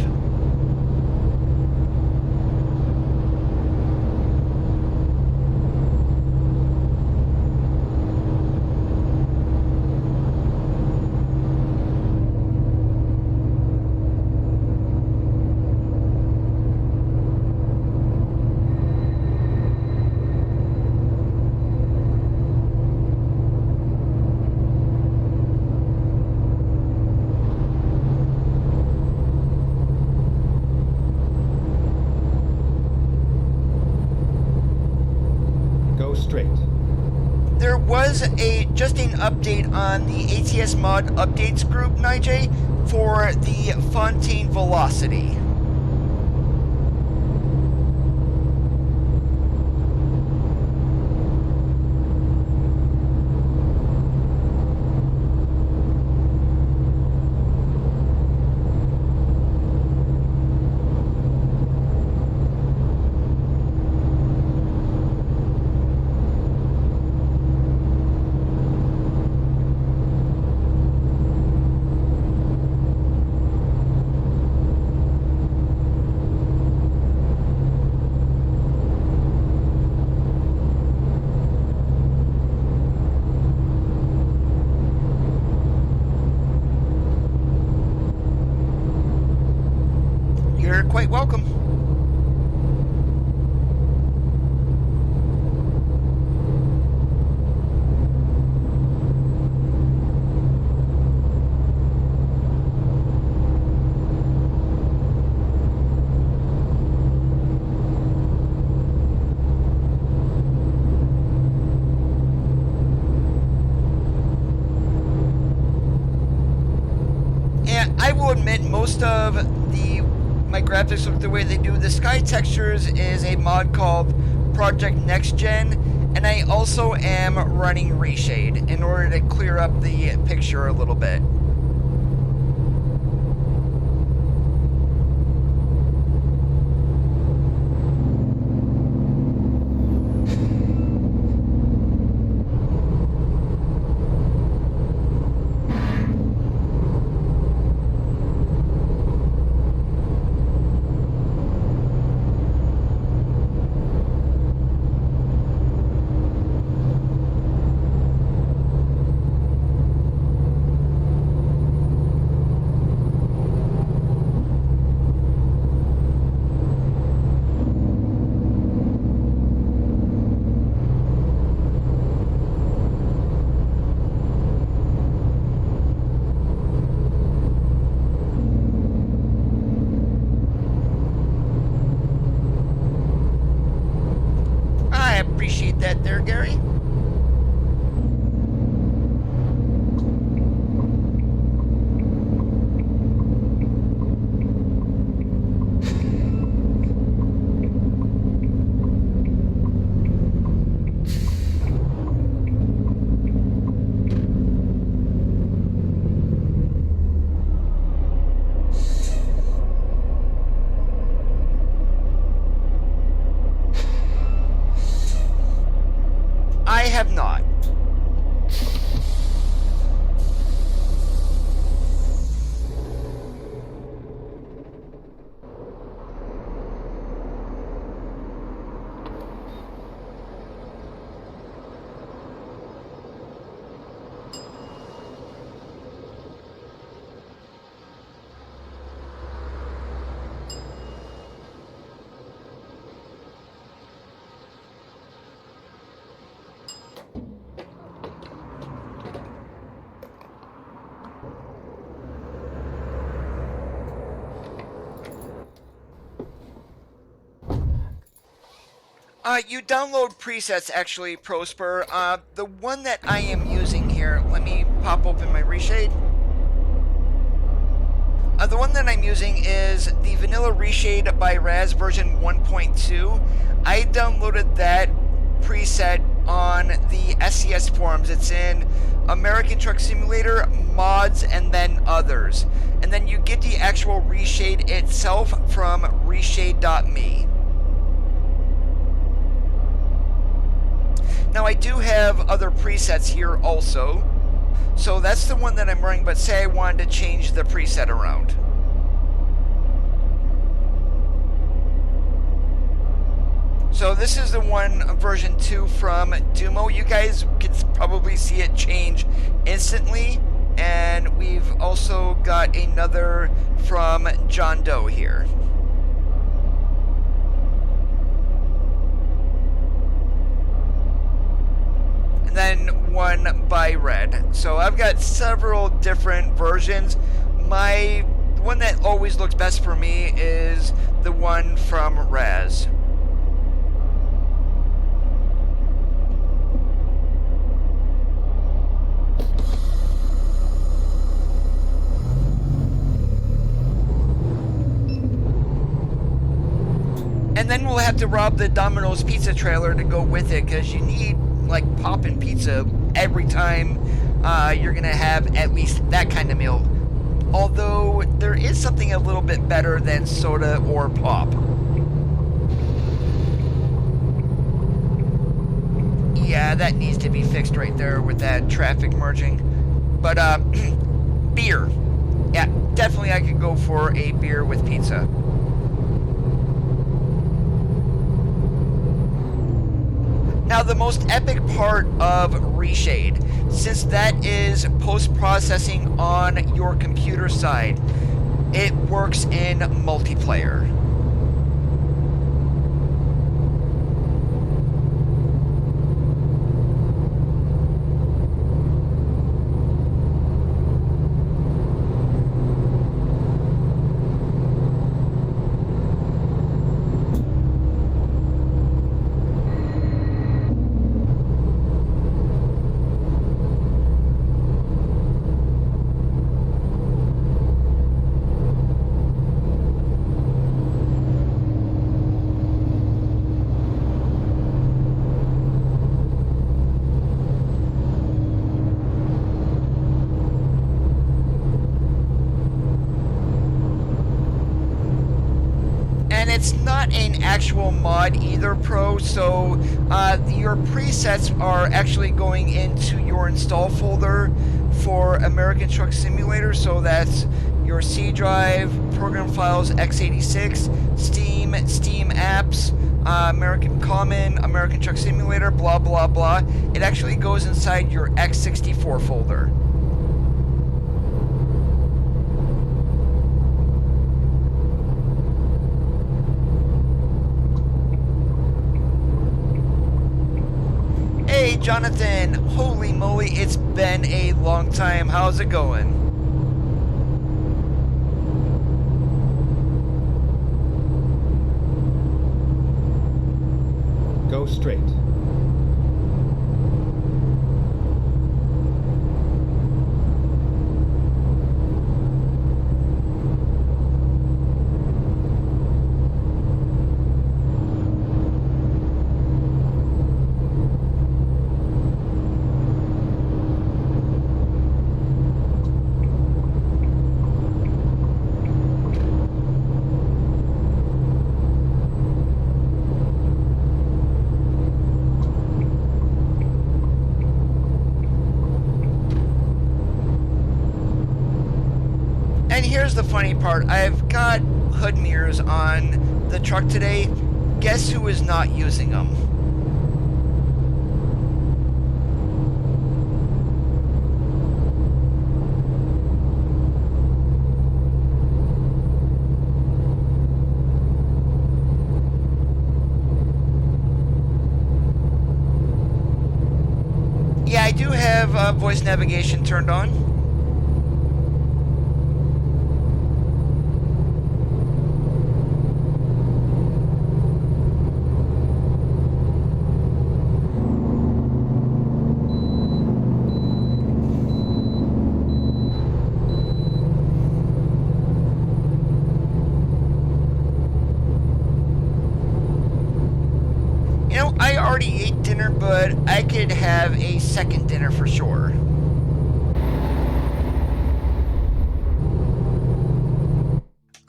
There was just an update on the ATS Mod Updates group, Nige, for the Fontaine Velocity. quite welcome. I will admit, most of my graphics look the way they do. The sky textures is a mod called Project Next Gen, and I also am running reshade in order to clear up the picture a little bit. Appreciate that there, Gary. I have not. You download presets, actually, Prosper. The one that I am using here, let me pop open my reshade. The one that I'm using is the Vanilla Reshade by Raz version 1.2. I downloaded that preset on the SCS forums. It's in American Truck Simulator, mods, and then others. And then you get the actual reshade itself from reshade.me. Now I do have other presets here also, so that's the one that I'm running, but say I wanted to change the preset around. So this is the one, version 2 from Dumo. You guys can probably see it change instantly, and we've also got another from John Doe here. Then one by Red. So I've got several different versions. The one that always looks best for me is the one from Raz. And then we'll have to rob the Domino's pizza trailer to go with it, because you need like poppin' pizza every time you're gonna have at least that kind of meal. Although there is something a little bit better than soda or pop. Yeah, that needs to be fixed right there with that traffic merging. But beer. Yeah, definitely I could go for a beer with pizza. Now, the most epic part of Reshade, since that is post-processing on your computer side, it works in multiplayer. It's not an actual mod either, Pro, so your presets are actually going into your install folder for American Truck Simulator, so that's your C drive, program files, x86, Steam, Steam apps, American Common, American Truck Simulator, blah blah blah. It actually goes inside your x64 folder. Hey Jonathan, holy moly, it's been a long time. How's it going? Go straight. And here's the funny part, I've got hood mirrors on the truck today. Guess who is not using them? Yeah, I do have voice navigation turned on. I already ate dinner, but I could have a second dinner for sure.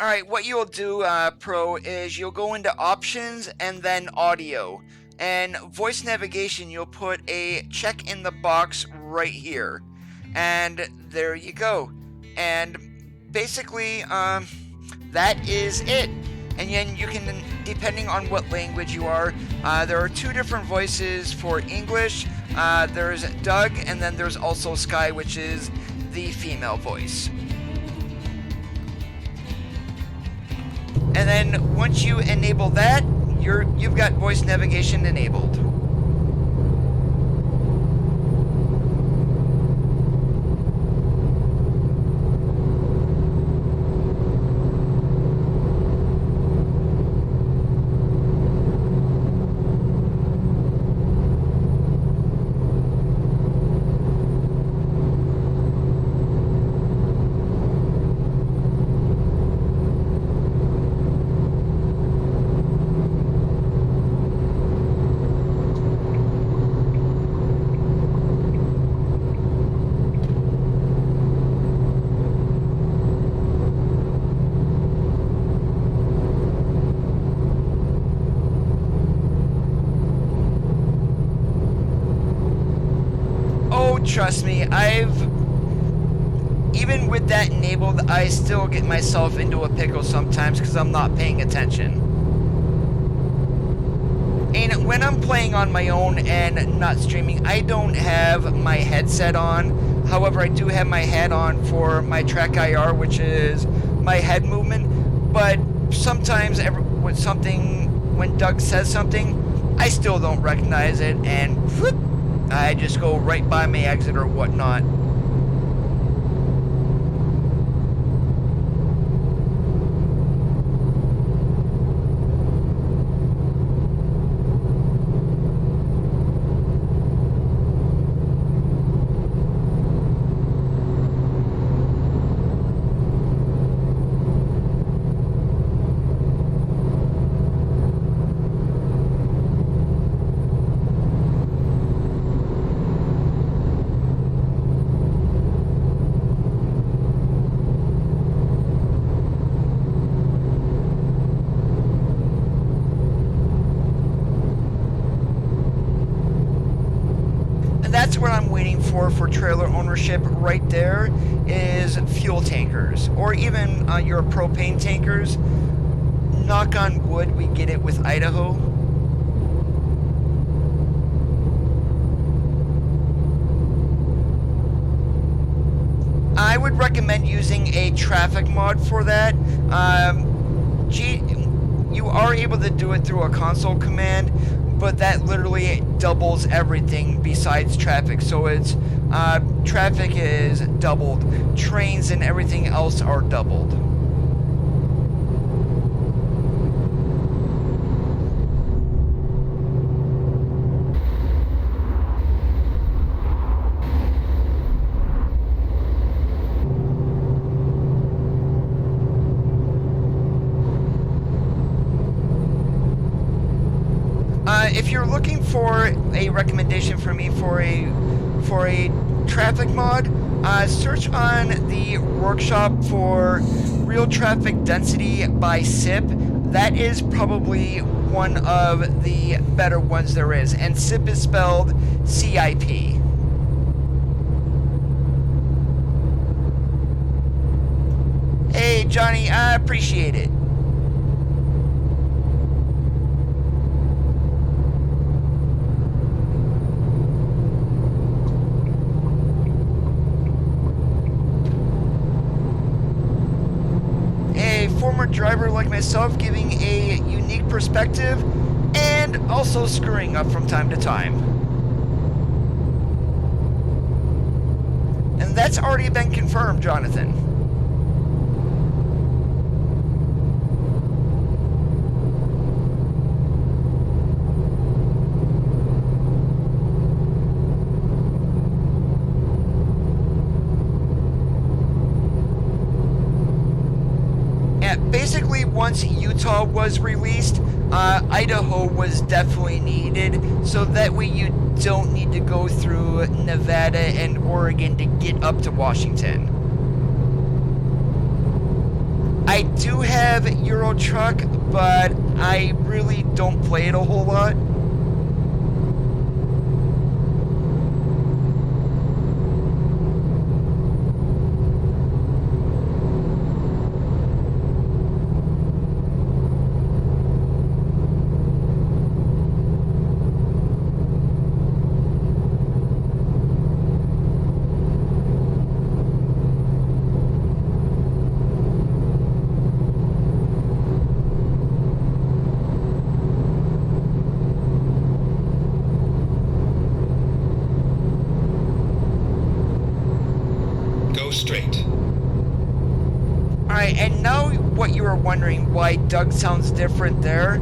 Alright, what you'll do, Pro, is you'll go into Options and then Audio. And Voice Navigation, you'll put a check in the box right here. And there you go. And basically, that is it. And then you can, depending on what language you are, there are two different voices for English. There's Doug, and then there's also Sky, which is the female voice. And then once you enable that, you've got voice navigation enabled. Trust me, even with that enabled, I still get myself into a pickle sometimes because I'm not paying attention. And when I'm playing on my own and not streaming, I don't have my headset on. However, I do have my head on for my TrackIR, which is my head movement, but sometimes when Doug says something, I still don't recognize it, and whoop, I just go right by my exit or whatnot. That's what I'm waiting for trailer ownership right there, is fuel tankers, or even your propane tankers. Knock on wood, we get it with Idaho. I would recommend using a traffic mod for that. You are able to do it through a console command, but that literally doubles everything besides traffic. So it's traffic is doubled, trains and everything else are doubled. If you're looking for a recommendation for me for a traffic mod, search on the workshop for Real Traffic Density by SIP. That is probably one of the better ones there is, and SIP is spelled CIP. Hey Johnny, I appreciate it. Former driver like myself, giving a unique perspective and also screwing up from time to time. And that's already been confirmed, Jonathan. Basically, once Utah was released, Idaho was definitely needed, so that way you don't need to go through Nevada and Oregon to get up to Washington. I do have Euro Truck, but I really don't play it a whole lot. Straight. Alright, and now what you were wondering why Doug sounds different there,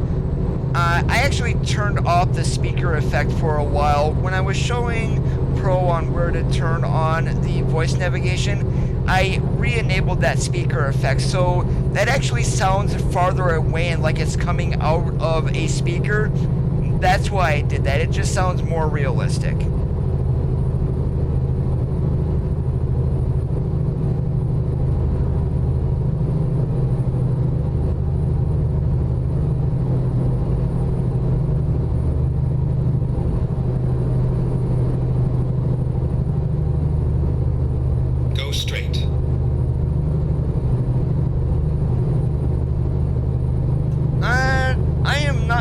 I actually turned off the speaker effect for a while. When I was showing Pro on where to turn on the voice navigation, I re-enabled that speaker effect, so that actually sounds farther away and like it's coming out of a speaker. That's why I did that. It just sounds more realistic.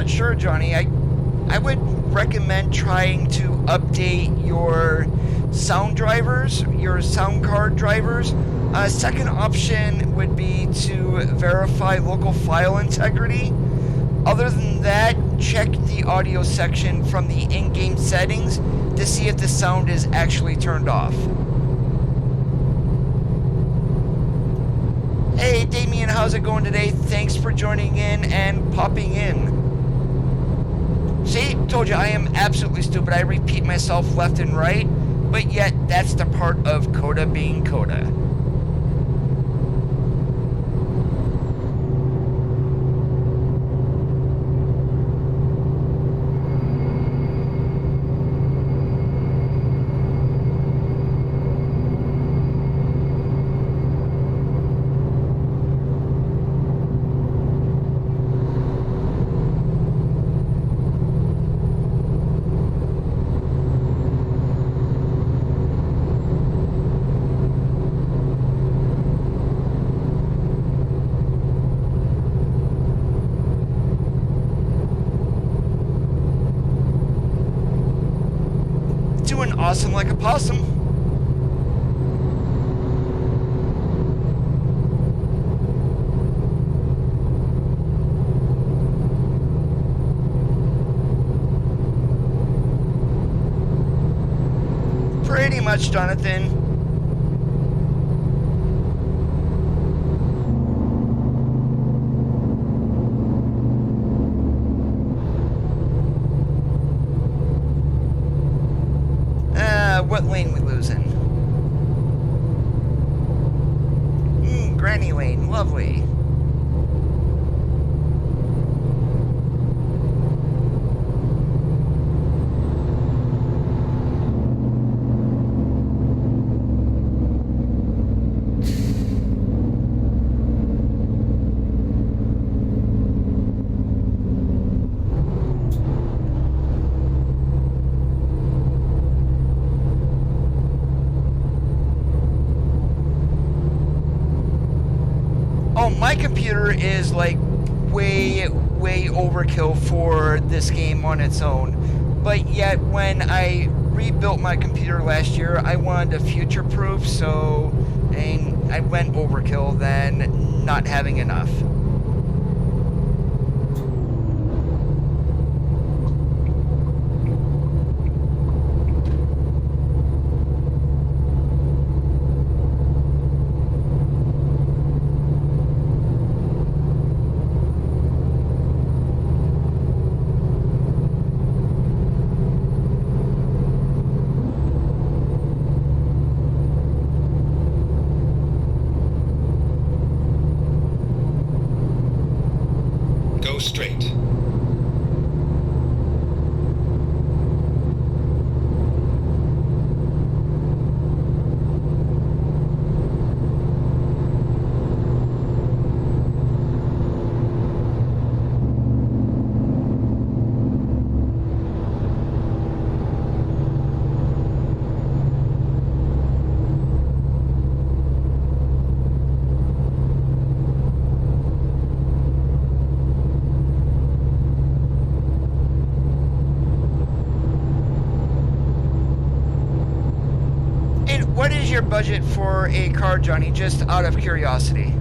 Sure, Johnny. I would recommend trying to update your sound drivers, your sound card drivers. A second option would be to verify local file integrity. Other than that, check the audio section from the in-game settings to see if the sound is actually turned off. Hey Damien, how's it going today? Thanks for joining in and popping in. See, told you I am absolutely stupid. I repeat myself left and right, but yet that's the part of Coda being Coda. Awesome like a possum. Pretty much, Jonathan. What lane we losing? Granny lane, lovely. My computer is like way overkill for this game on its own, but yet when I rebuilt my computer last year, I wanted to future-proof, so I went overkill than not having enough. Straight. What is your budget for a car, Johnny, just out of curiosity?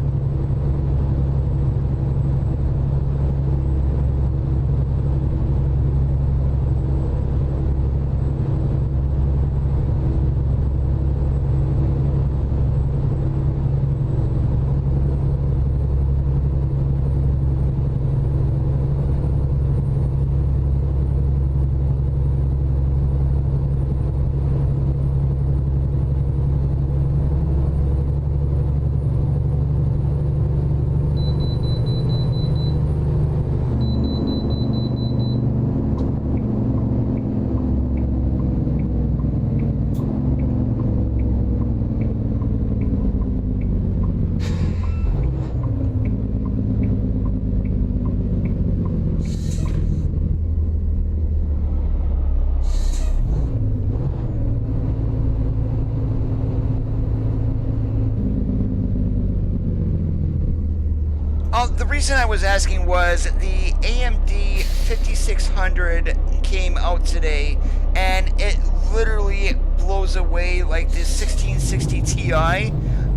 The reason I was asking was the AMD 5600 came out today, and it literally blows away like this 1660 Ti,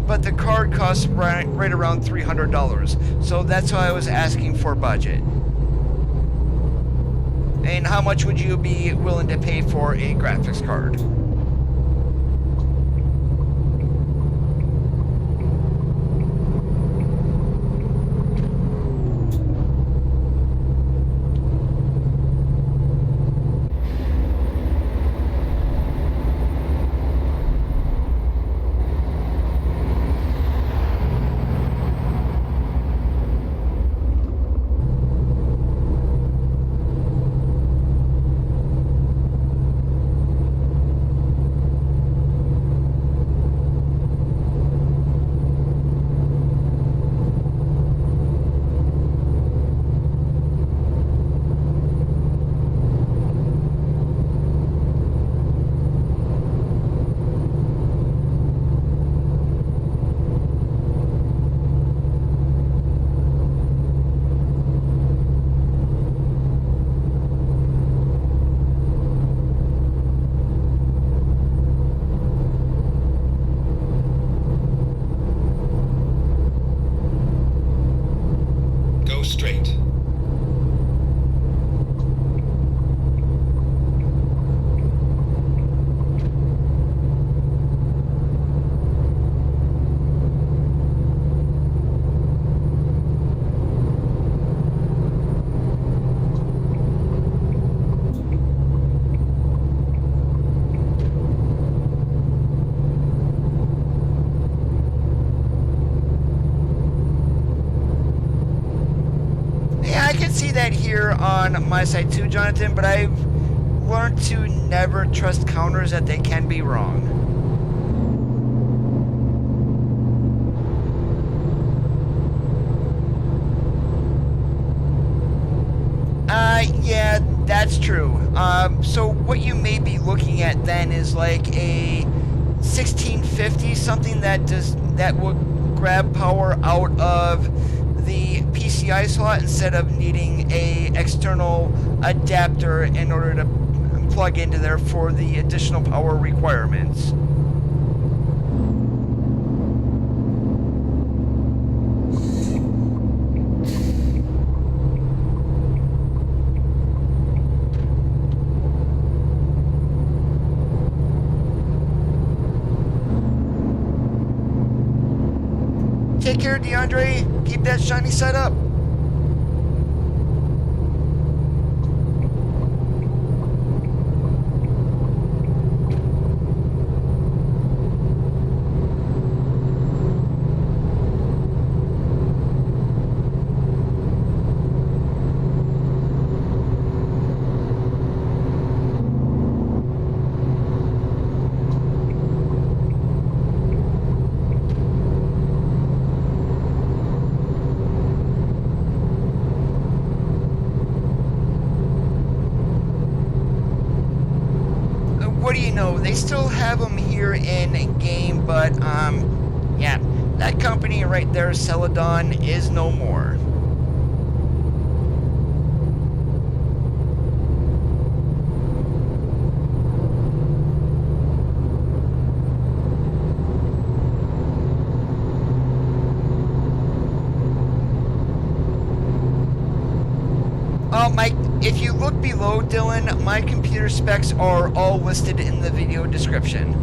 but the card costs right around $300. So that's why I was asking for budget. And how much would you be willing to pay for a graphics card? Straight. See that here on my side too, Jonathan, but I've learned to never trust counters, that they can be wrong. Yeah, that's true. So what you may be looking at then is like a 1650, something that would grab power out of the PCI slot instead of needing a external adapter in order to plug into there for the additional power requirements. Take care, DeAndre. Keep that shiny side up. What do you know? They still have them here in game, but yeah, that company right there, Celadon, is no more. Mike, if you look below, Dylan, my computer specs are all listed in the video description.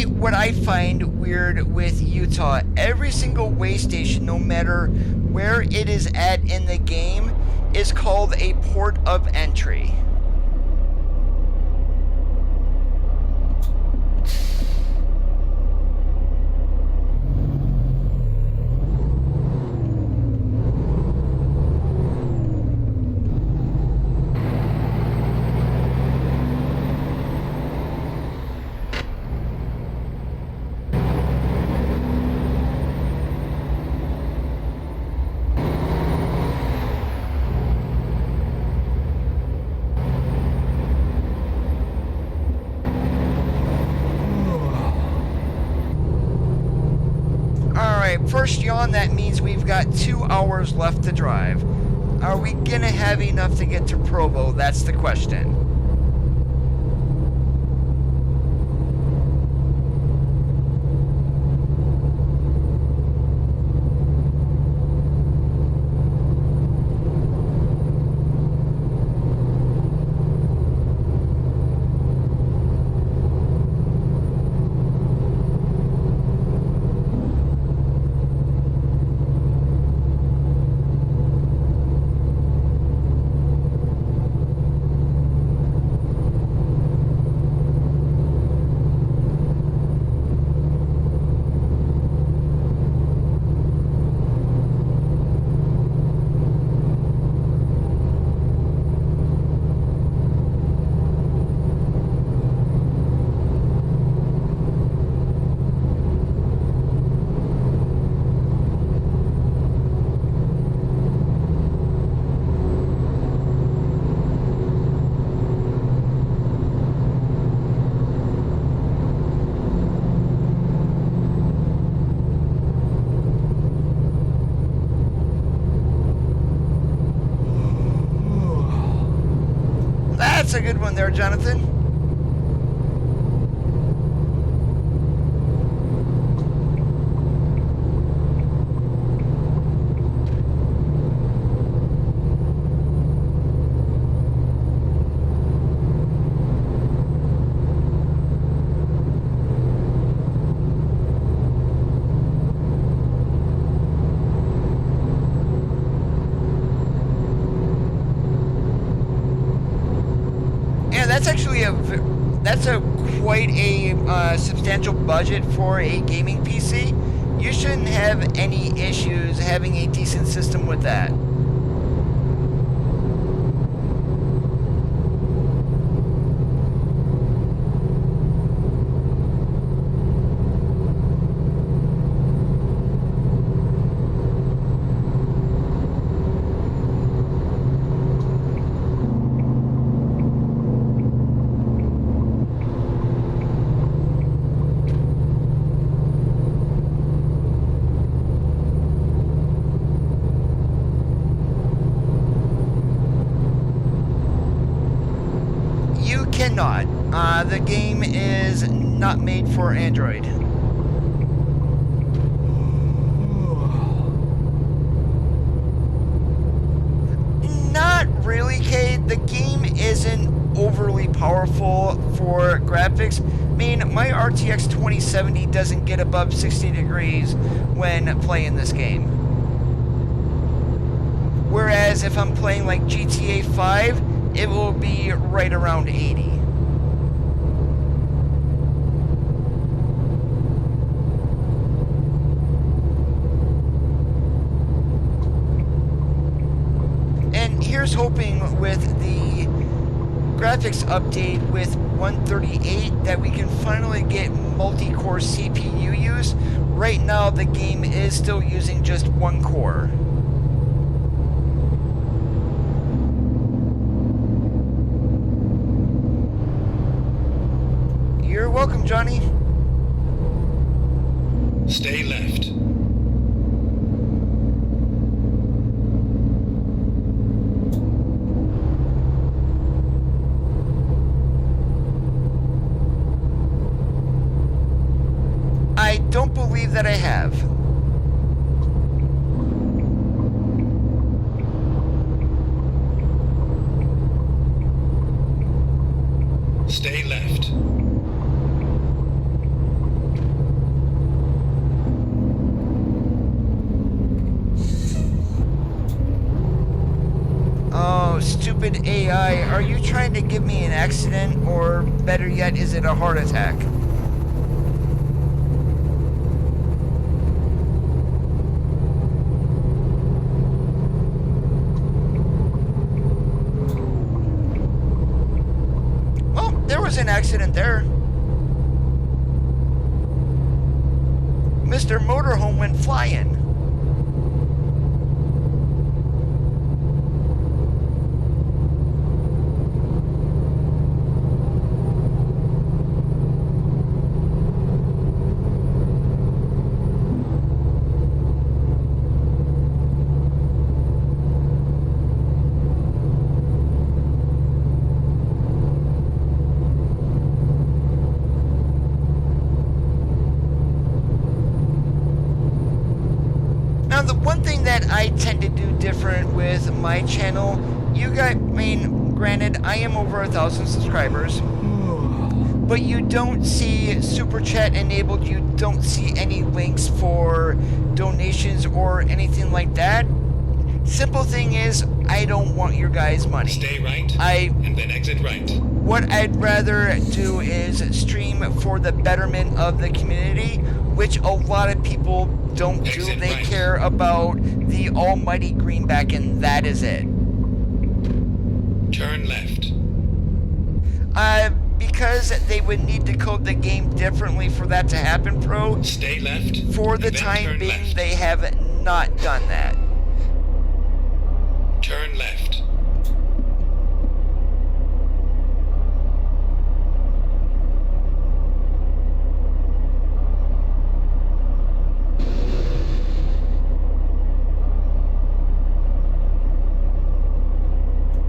what I find weird with Utah. Every single way station, no matter where it is at in the game, is called a port of entry. First yawn, that means we've got 2 hours left to drive. Are we gonna have enough to get to Provo? That's the question. That's a good one there, Jonathan. That's quite a substantial budget for a gaming PC. You shouldn't have any issues having a decent system with that. The game is not made for Android. Not really, Kate. The game isn't overly powerful for graphics. I mean, my RTX 2070 doesn't get above 60 degrees when playing this game. Whereas if I'm playing like GTA 5, it will be right around 80. Here's hoping with the graphics update with 138 that we can finally get multi-core CPU use. Right now the game is still using just one core. You're welcome, Johnny. Stay left. I don't believe that I have. Stay left. stupid AI, are you trying to give me an accident, or better yet, is it a heart attack? Well, there was an accident there. Mr. Motorhome went flying. Now, the one thing that I tend to do different with my channel, you guys, I mean, granted, I am over 1,000 subscribers, but you don't see Super Chat enabled, you don't see any links for donations or anything like that. Simple thing is, I don't want your guys' money. Stay right, and then exit right. What I'd rather do is stream for the betterment of the community, which a lot of people don't do. Exit They right. care about the almighty greenback, and that is it. Turn left. Because they would need to code the game differently for that to happen, Pro. Stay left. For the and then time turn being, left. they have not done that. Turn left.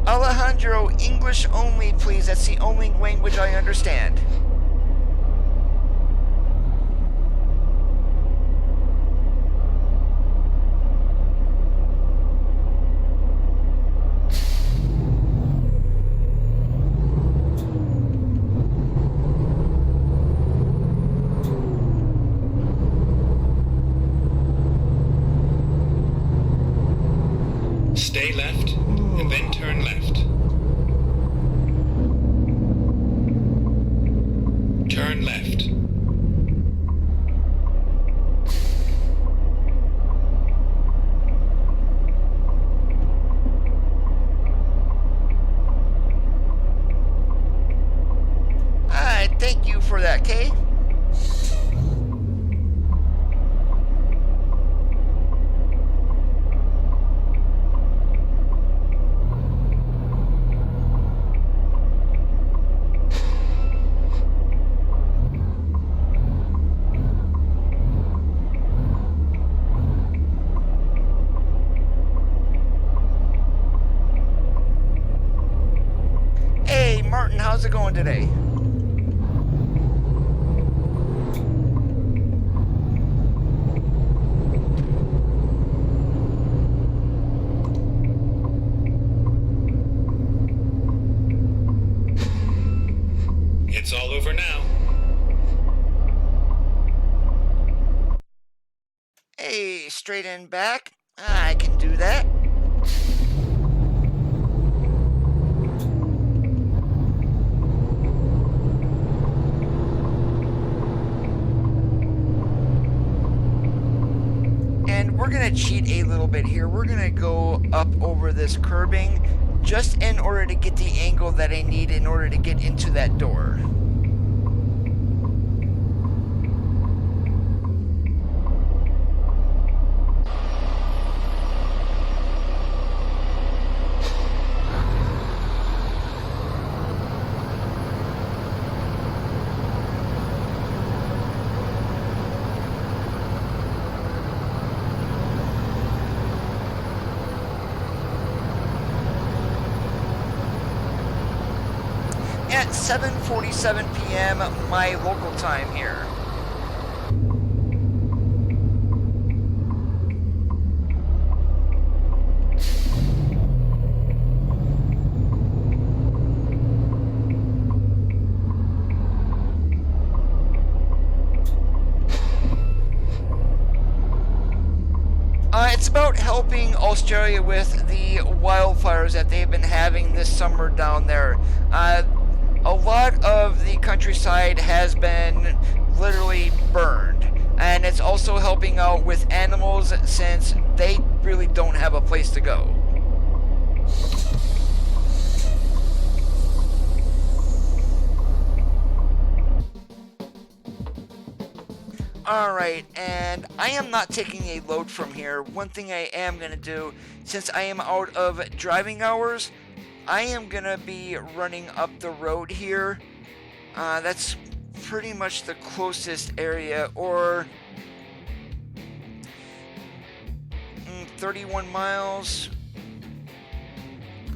Alejandro, English only, please. That's the only language I understand. Stay left, and then turn left. Turn left. Thank you for that, Kay. Hey, Martin, how's it going today? It's all over now. Hey, straight in back. I can do that. And we're gonna cheat a little bit here. We're gonna go up over this curbing just in order to get the angle that I need in order to get into that door. At 7:47 p.m. my local time here. it's about helping Australia with the wildfires that they've been having this summer down there. A lot of the countryside has been literally burned, and it's also helping out with animals since they really don't have a place to go. Alright, and I am not taking a load from here. One thing I am going to do, since I am out of driving hours, I am going to be running up the road here. That's pretty much the closest area, or 31 miles,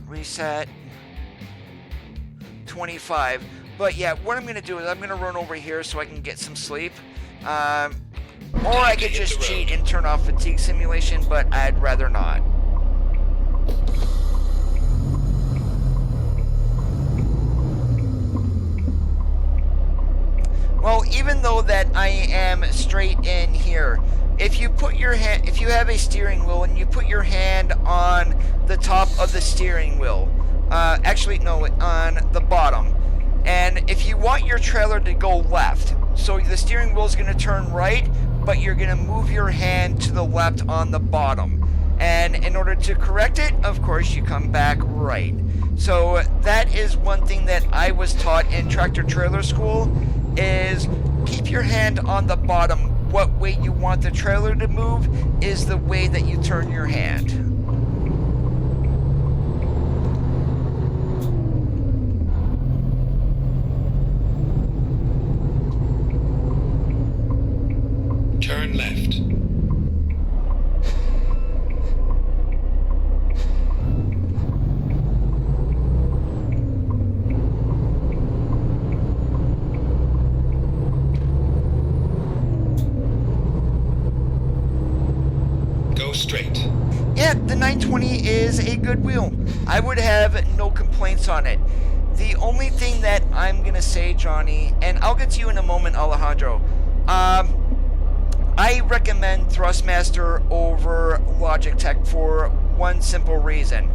reset, 25. But yeah, what I'm going to do is I'm going to run over here so I can get some sleep. Or I could just cheat and turn off fatigue simulation, but I'd rather not. Well, even though that I am straight in here, if you put your hand, if you have a steering wheel and you put your hand on the top of the steering wheel, actually no, on the bottom, and if you want your trailer to go left, so the steering wheel is going to turn right, but you're going to move your hand to the left on the bottom. And in order to correct it, of course, you come back right. So that is one thing that I was taught in tractor trailer school, is keep your hand on the bottom. What way you want the trailer to move is the way that you turn your hand. Turn left. Go straight. Yeah, the 920 is a good wheel. I would have no complaints on it. The only thing that I'm going to say, Johnny, and I'll get to you in a moment, Alejandro, I recommend Thrustmaster over Logitech for one simple reason.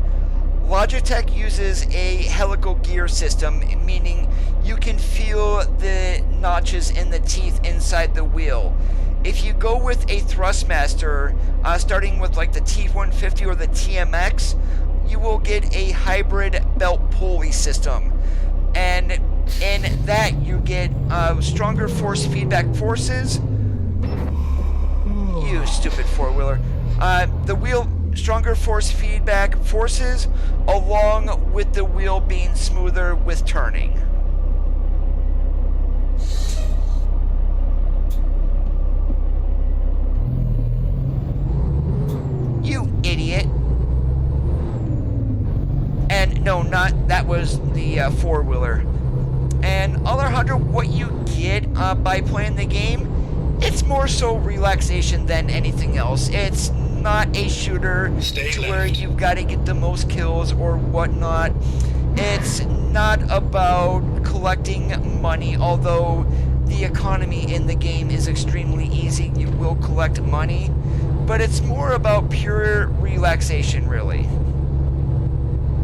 Logitech uses a helical gear system, meaning you can feel the notches in the teeth inside the wheel. If you go with a Thrustmaster, starting with like the T150 or the TMX, you will get a hybrid belt pulley system. And in that you get stronger force feedback forces. You stupid four-wheeler. The wheel, stronger force feedback forces, along with the wheel being smoother with turning. You idiot. And no, not, that was the four-wheeler. And Alejandro, what you get by playing the game, it's more so relaxation than anything else. It's not a shooter where you've got to get the most kills or whatnot. It's not about collecting money, although the economy in the game is extremely easy. You will collect money, but it's more about pure relaxation, really.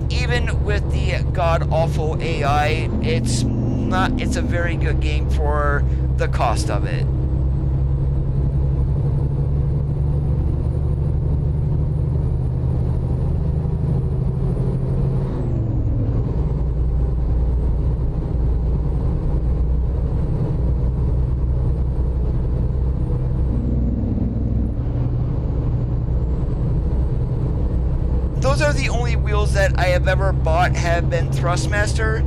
Even with the god-awful AI, it's a very good game for the cost of it. Those are the only wheels that I have ever bought have been Thrustmaster.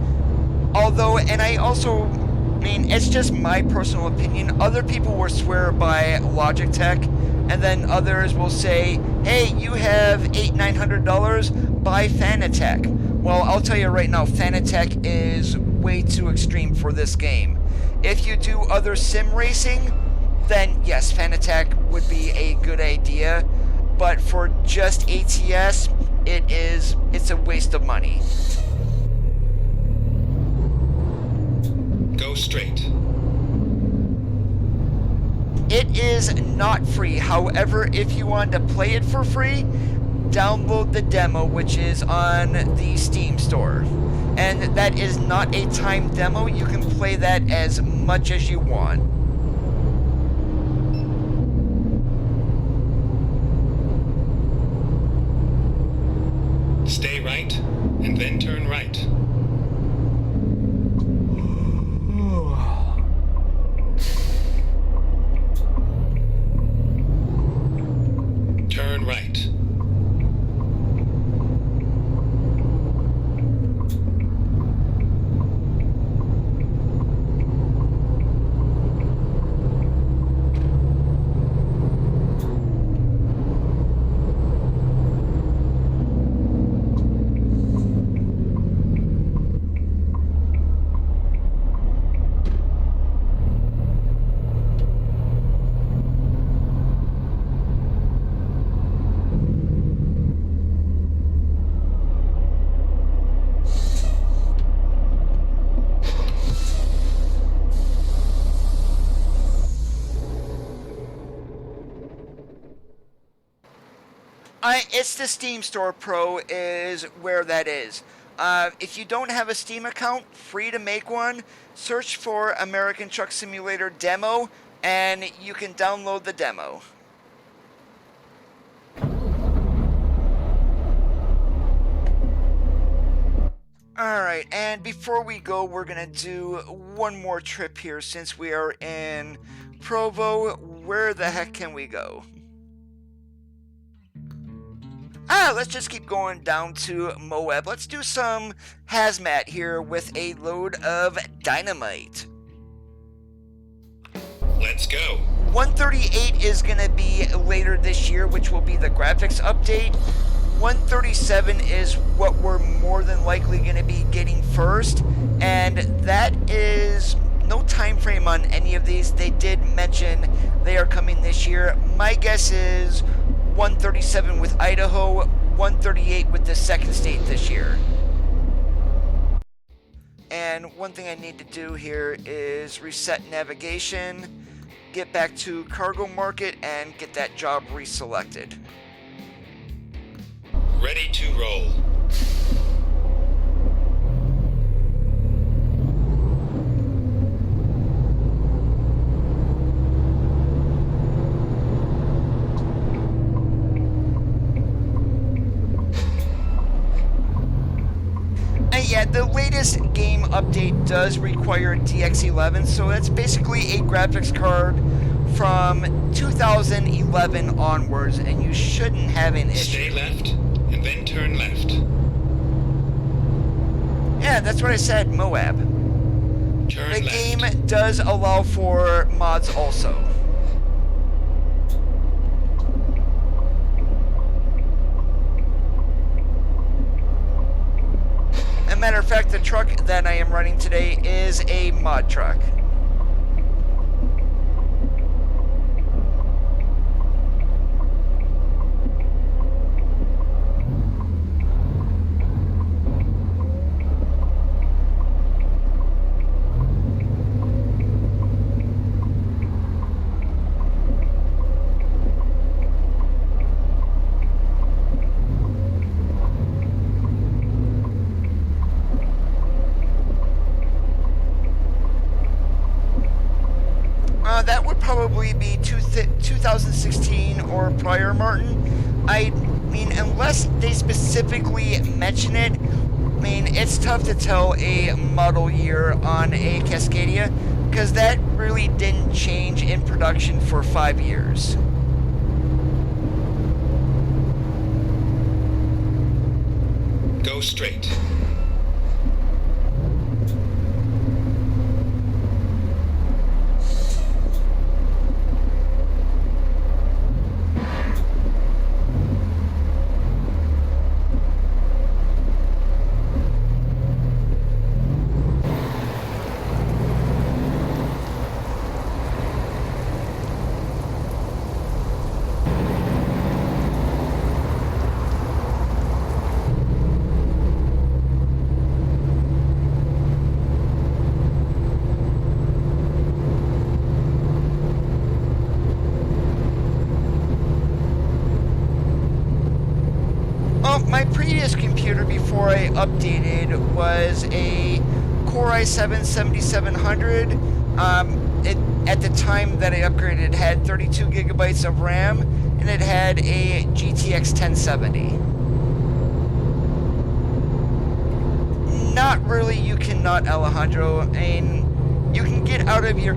Although, and I also, I mean, it's just my personal opinion. Other people will swear by Logitech, and then others will say, hey, you have $800-900, buy Fanatec. Well, I'll tell you right now, Fanatec is way too extreme for this game. If you do other sim racing, then yes, Fanatec would be a good idea. But for just ATS, it's a waste of money. Go straight. It is not free. However, if you want to play it for free, download the demo, which is on the Steam store. And that is not a timed demo. You can play that as much as you want. Stay right, and then turn right. Turn right. It's the Steam Store Pro is where that is. If you don't have a Steam account, free to make one. Search for American Truck Simulator demo, and you can download the demo. Alright, and before we go, we're going to do one more trip here since we are in Provo. Where the heck can we go? Let's just keep going down to Moab. Let's do some hazmat here with a load of dynamite. Let's go. 138 is going to be later this year, which will be the graphics update. 137 is what we're more than likely going to be getting first, and that is no time frame on any of these. They did mention they are coming this year. My guess is 137 with Idaho, 138 with the second state this year. And one thing I need to do here is reset navigation, get back to cargo market, and get that job reselected. Ready to roll. Yeah, the latest game update does require DX11, so that's basically a graphics card from 2011 onwards, and you shouldn't have an issue. Stay left, and then turn left. Yeah, that's what I said, Moab. Turn The left. game does allow for mods also. As a matter of fact, the truck that I am running today is a mod truck. That would probably be 2016 or prior, Martin. I mean, unless they specifically mention it, I mean, it's tough to tell a model year on a Cascadia, because that really didn't change in production for 5 years. Go straight. before I updated was a Core i7-7700. At the time that I upgraded, it had 32 gigabytes of RAM, and it had a GTX 1070. Not really, you cannot, Alejandro. And you can get out of your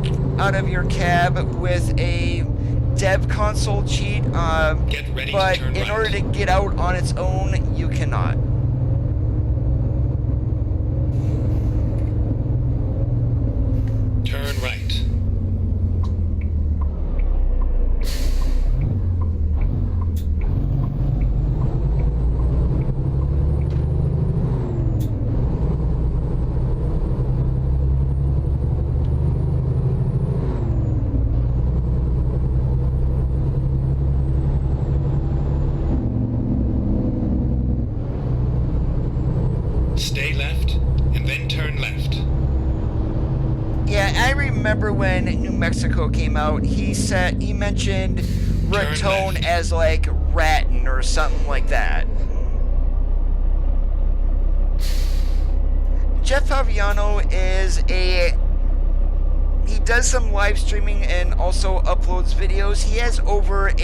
cab with a dev console cheat, but in order to get out on its own, you cannot. Turn right. Stay left, and then turn left. Yeah, I remember when New Mexico came out, he mentioned ringtone as like Rattin or something like that. Jeff Favignano he does some live streaming and also uploads videos. He has over 1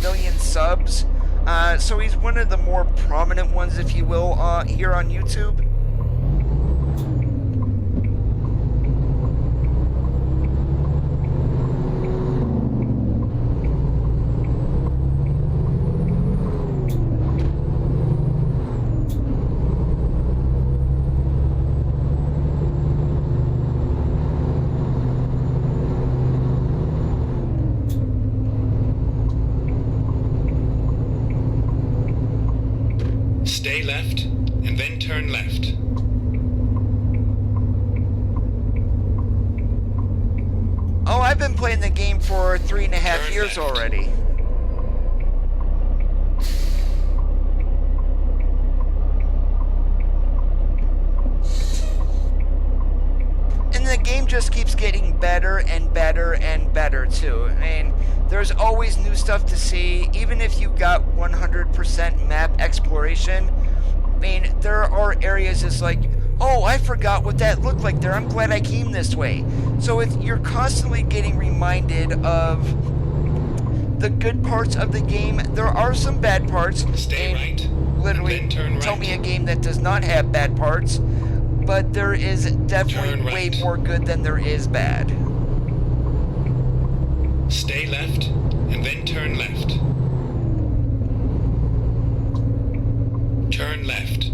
million subs, so he's one of the more prominent ones, if you will, here on YouTube. Stay left, and then turn left. Oh, I've been playing the game for 3.5 years already. And the game just keeps getting better and better and better too. And there's always new stuff to see, even if you got 100% map exploration. I mean, there are areas that's like, oh, I forgot what that looked like there. I'm glad I came this way. So you're constantly getting reminded of the good parts of the game. There are some bad parts. Stay right. Literally, tell me a game that does not have bad parts. But there is definitely way more good than there is bad. Stay left, and then turn left. Turn left.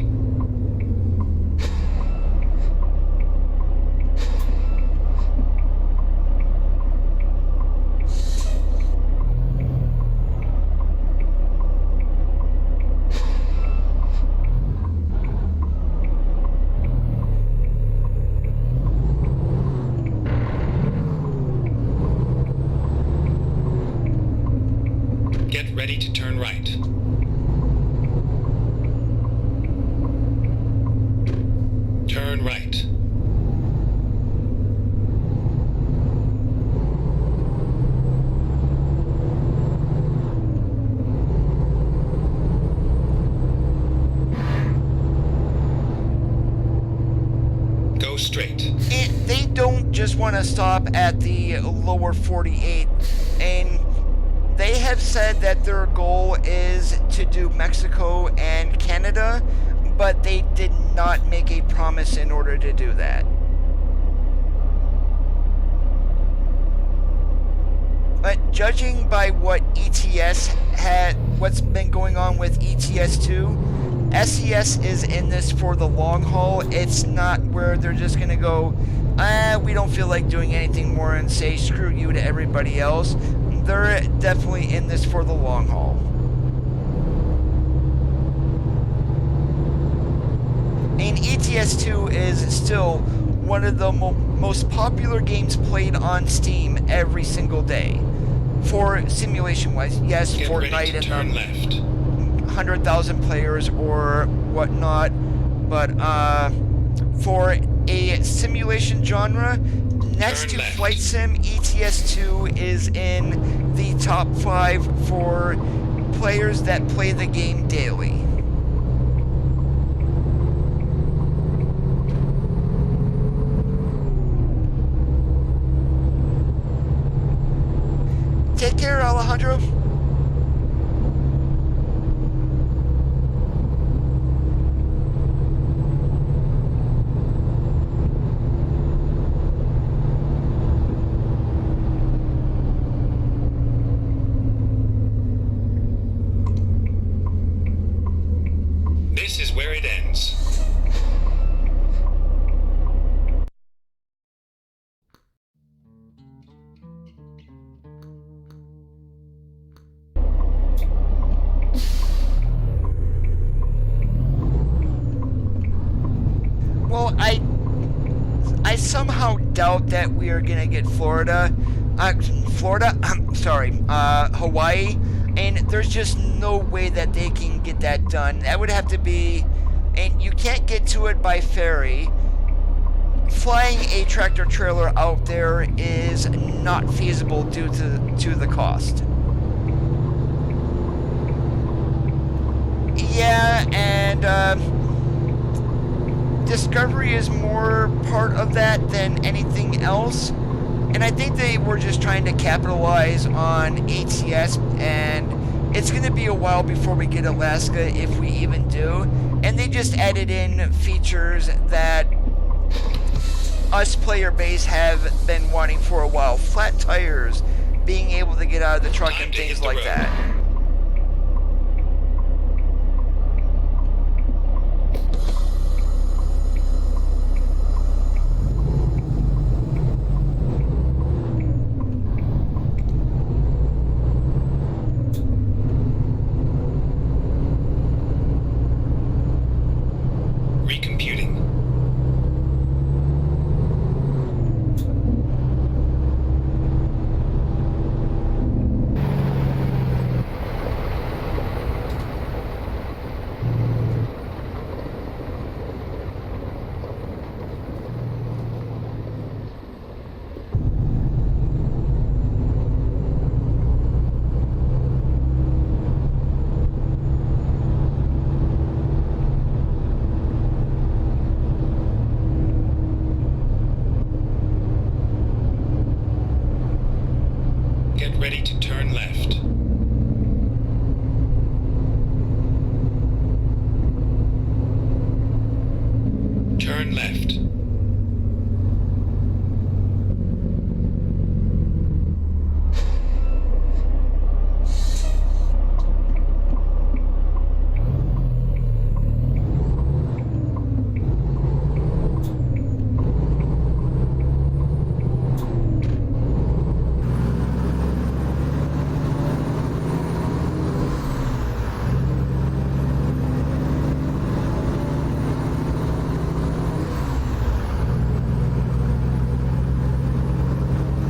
Get ready to turn right. Turn right. Go straight. They don't just want to stop at the lower 48, and they have said that their goal is to do Mexico and Canada, but they did not make a promise in order to do that. But judging by what what's been going on with ETS2, SES is in this for the long haul. It's not where they're just gonna go, we don't feel like doing anything more and say screw you to everybody else. They're definitely in this for the long haul. And ETS2 is still one of the most popular games played on Steam every single day. For simulation-wise, yes, Get Fortnite and turn left. 100,000 players or whatnot, but for a simulation genre, next to Flight Sim, ETS2 is in the top 5 for players that play the game daily. Take care, Alejandro. This is where it ends. Well, I somehow doubt that we are gonna get Hawaii, and there's just no way that they can get that done. That would have to be, and you can't get to it by ferry. Flying a tractor trailer out there is not feasible due to the cost. Yeah, and Discovery is more part of that than anything else, and I think they were just trying to capitalize on HCS, and it's going to be a while before we get Alaska, if we even do, and they just added in features that us player base have been wanting for a while. Flat tires, being able to get out of the truck and things like that. Get ready to turn left. Turn left.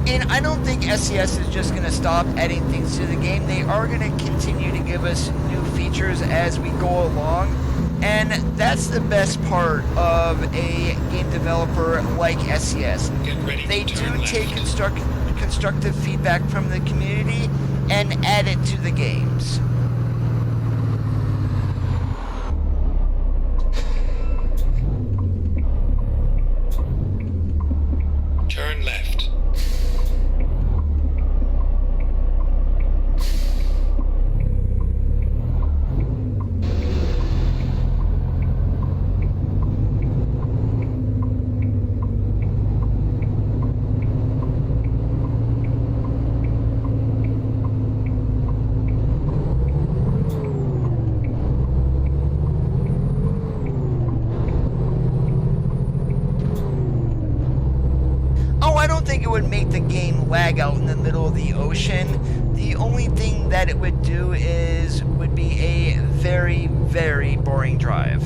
And I don't think SCS is just going to stop adding things to the game. They are going to continue to give us new features as we go along. And that's the best part of a game developer like SCS. They do take constructive feedback from the community and add it to the games. Turn left. I don't think it would make the game lag out in the middle of the ocean. The only thing that it would do would be a very, very boring drive.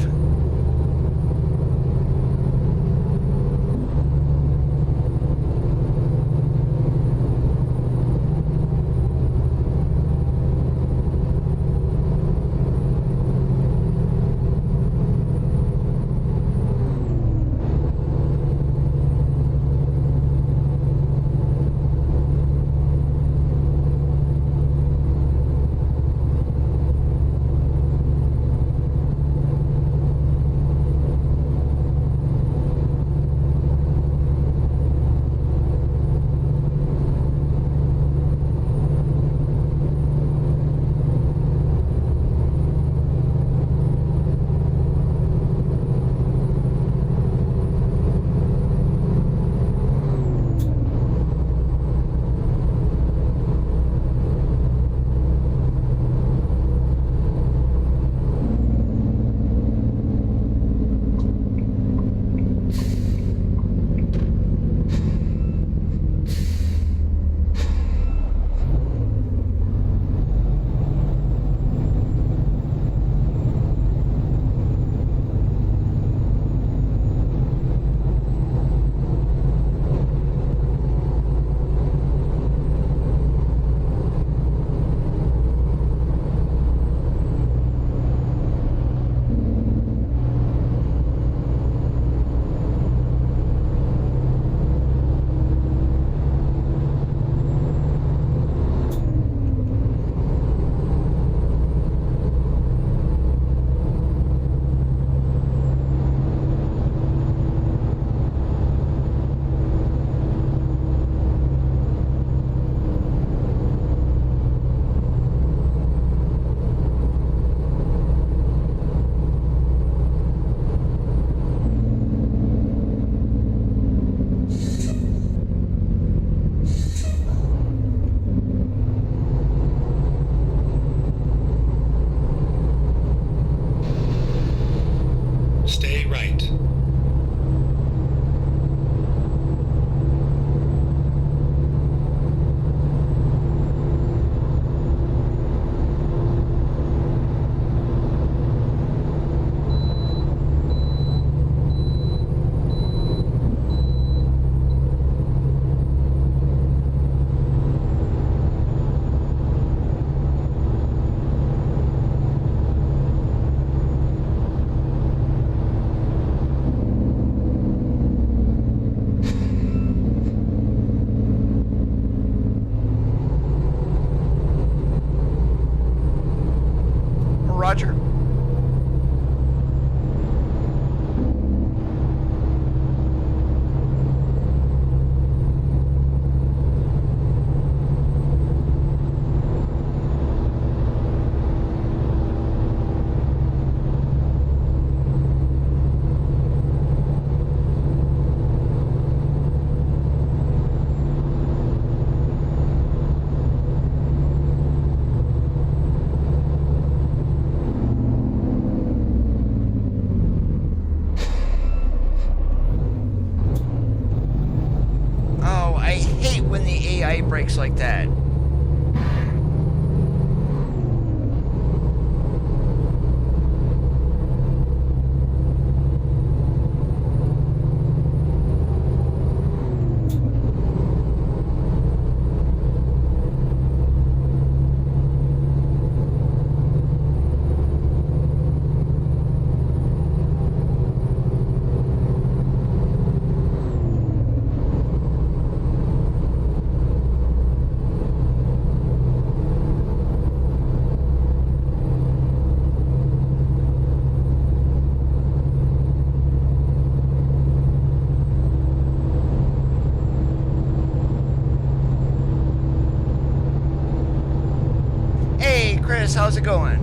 Chris, how's it going?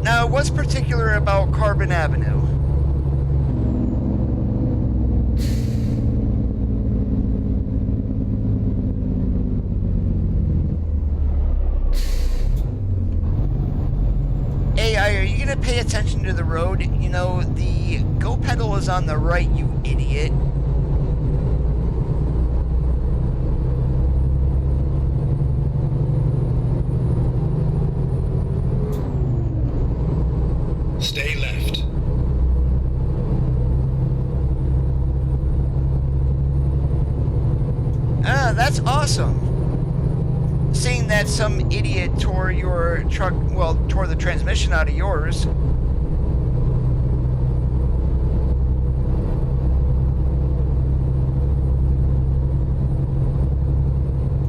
Now, what's particular about Carbon Avenue? AI, are you gonna pay attention to the road? You know, the go pedal is on the right, you idiot. Stay left. Ah, that's awesome. Seeing that some idiot tore your truck, well, tore the transmission out of yours.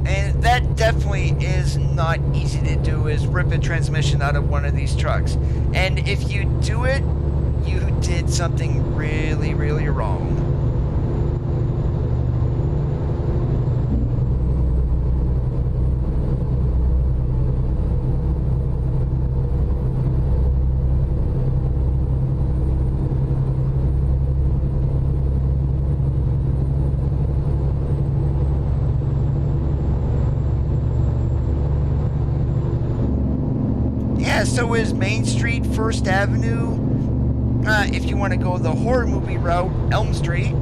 And that definitely is not easy to do, is rip a transmission out of one of these trucks. And if you do it, you did something really, really wrong. So is Main Street, First Avenue, if you want to go the horror movie route, Elm Street.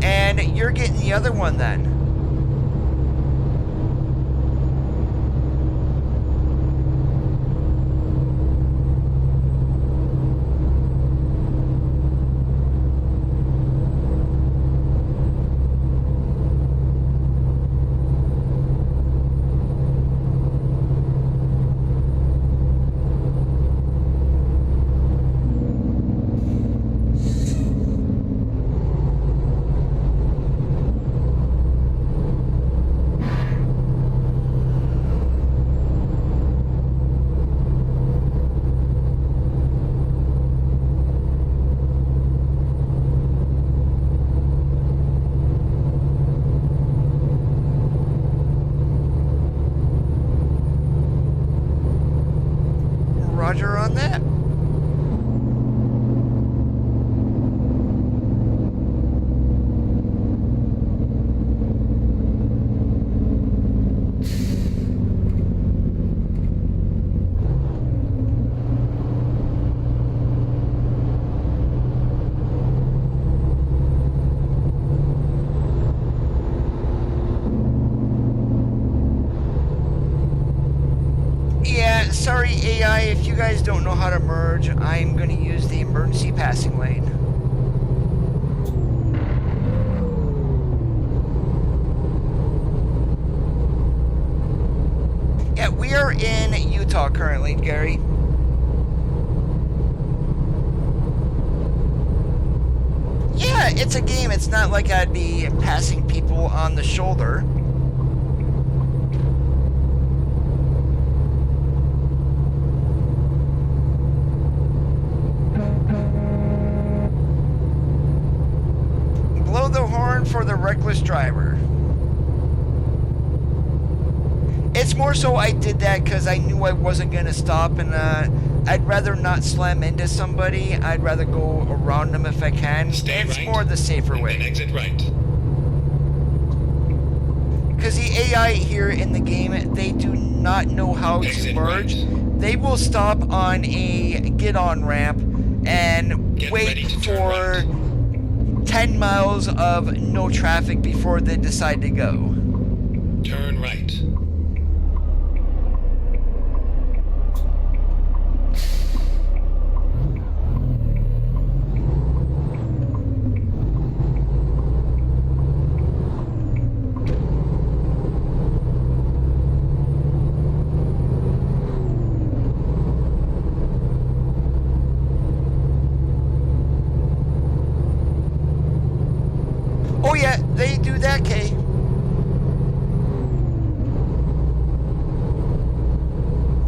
And you're getting the other one then. Roger on that. Sorry, AI, if you guys don't know how to merge, I'm going to use the emergency passing lane. Yeah, we are in Utah currently, Gary. Yeah, it's a game. It's not like I'd be passing people on the shoulder. For the reckless driver. It's more so I did that because I knew I wasn't going to stop, and I'd rather not slam into somebody. I'd rather go around them if I can. Stay it's right, more the safer way. And exit right. Because the AI here in the game, they do not know how to merge. Right. They will stop on a get-on ramp and wait for 10 miles of no traffic before they decide to go. Turn right. Oh yeah, they do that, Kay.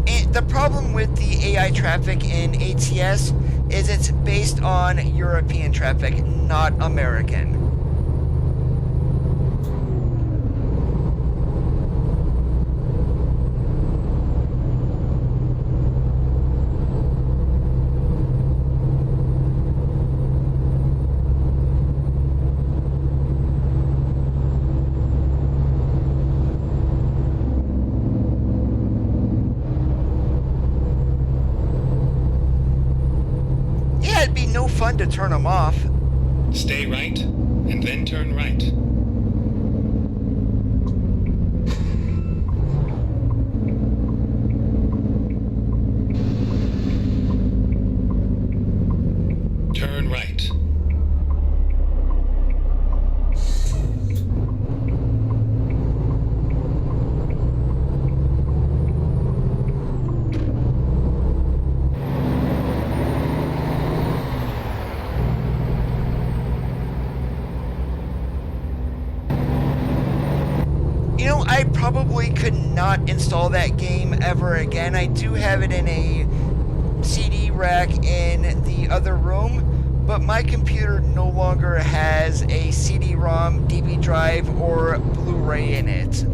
And the problem with the AI traffic in ATS is it's based on European traffic, not American. It'd be no fun to turn them off. Stay right, and then turn right. Turn right. You know, I probably could not install that game ever again. I do have it in a CD rack in the other room, but my computer no longer has a CD-ROM, DB drive, or Blu-ray in it.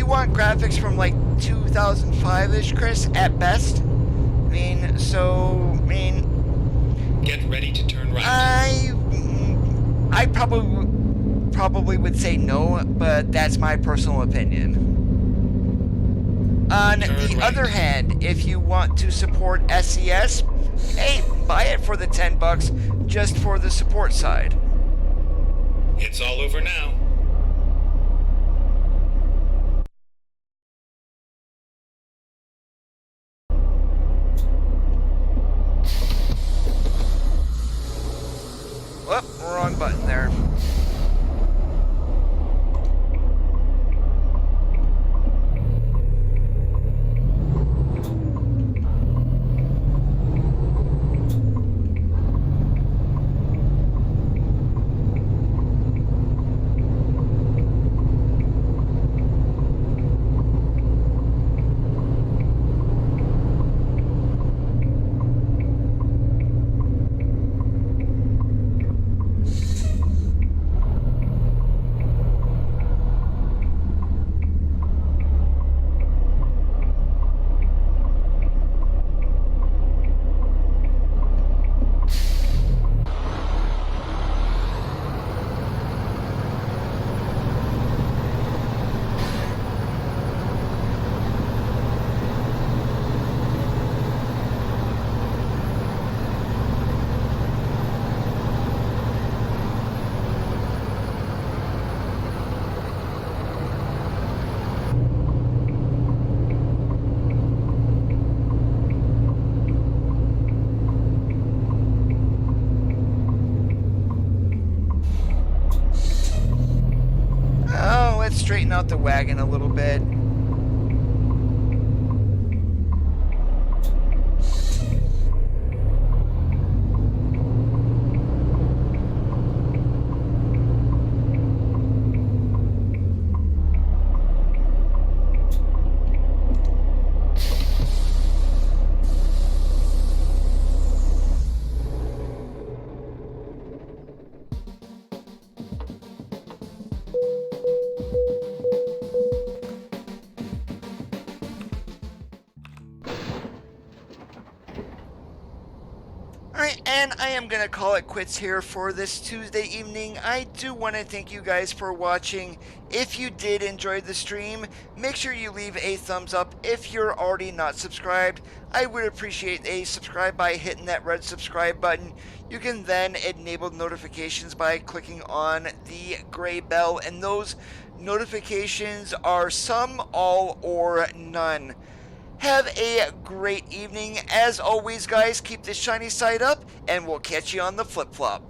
Want graphics from like 2005-ish, Chris, at best. Get ready to turn right. I probably would say no, but that's my personal opinion. On the other hand, if you want to support SCS, hey, buy it for the $10 just for the support side. It's all over now. Whoop, wrong button there. Straighten out the wagon a little bit. Alright, and I am going to call it quits here for this Tuesday evening. I do want to thank you guys for watching. If you did enjoy the stream, make sure you leave a thumbs up. If you're already not subscribed, I would appreciate a subscribe by hitting that red subscribe button. You can then enable notifications by clicking on the gray bell, and those notifications are some, all, or none. Have a great evening. As always, guys, keep the shiny side up, and we'll catch you on the flip-flop.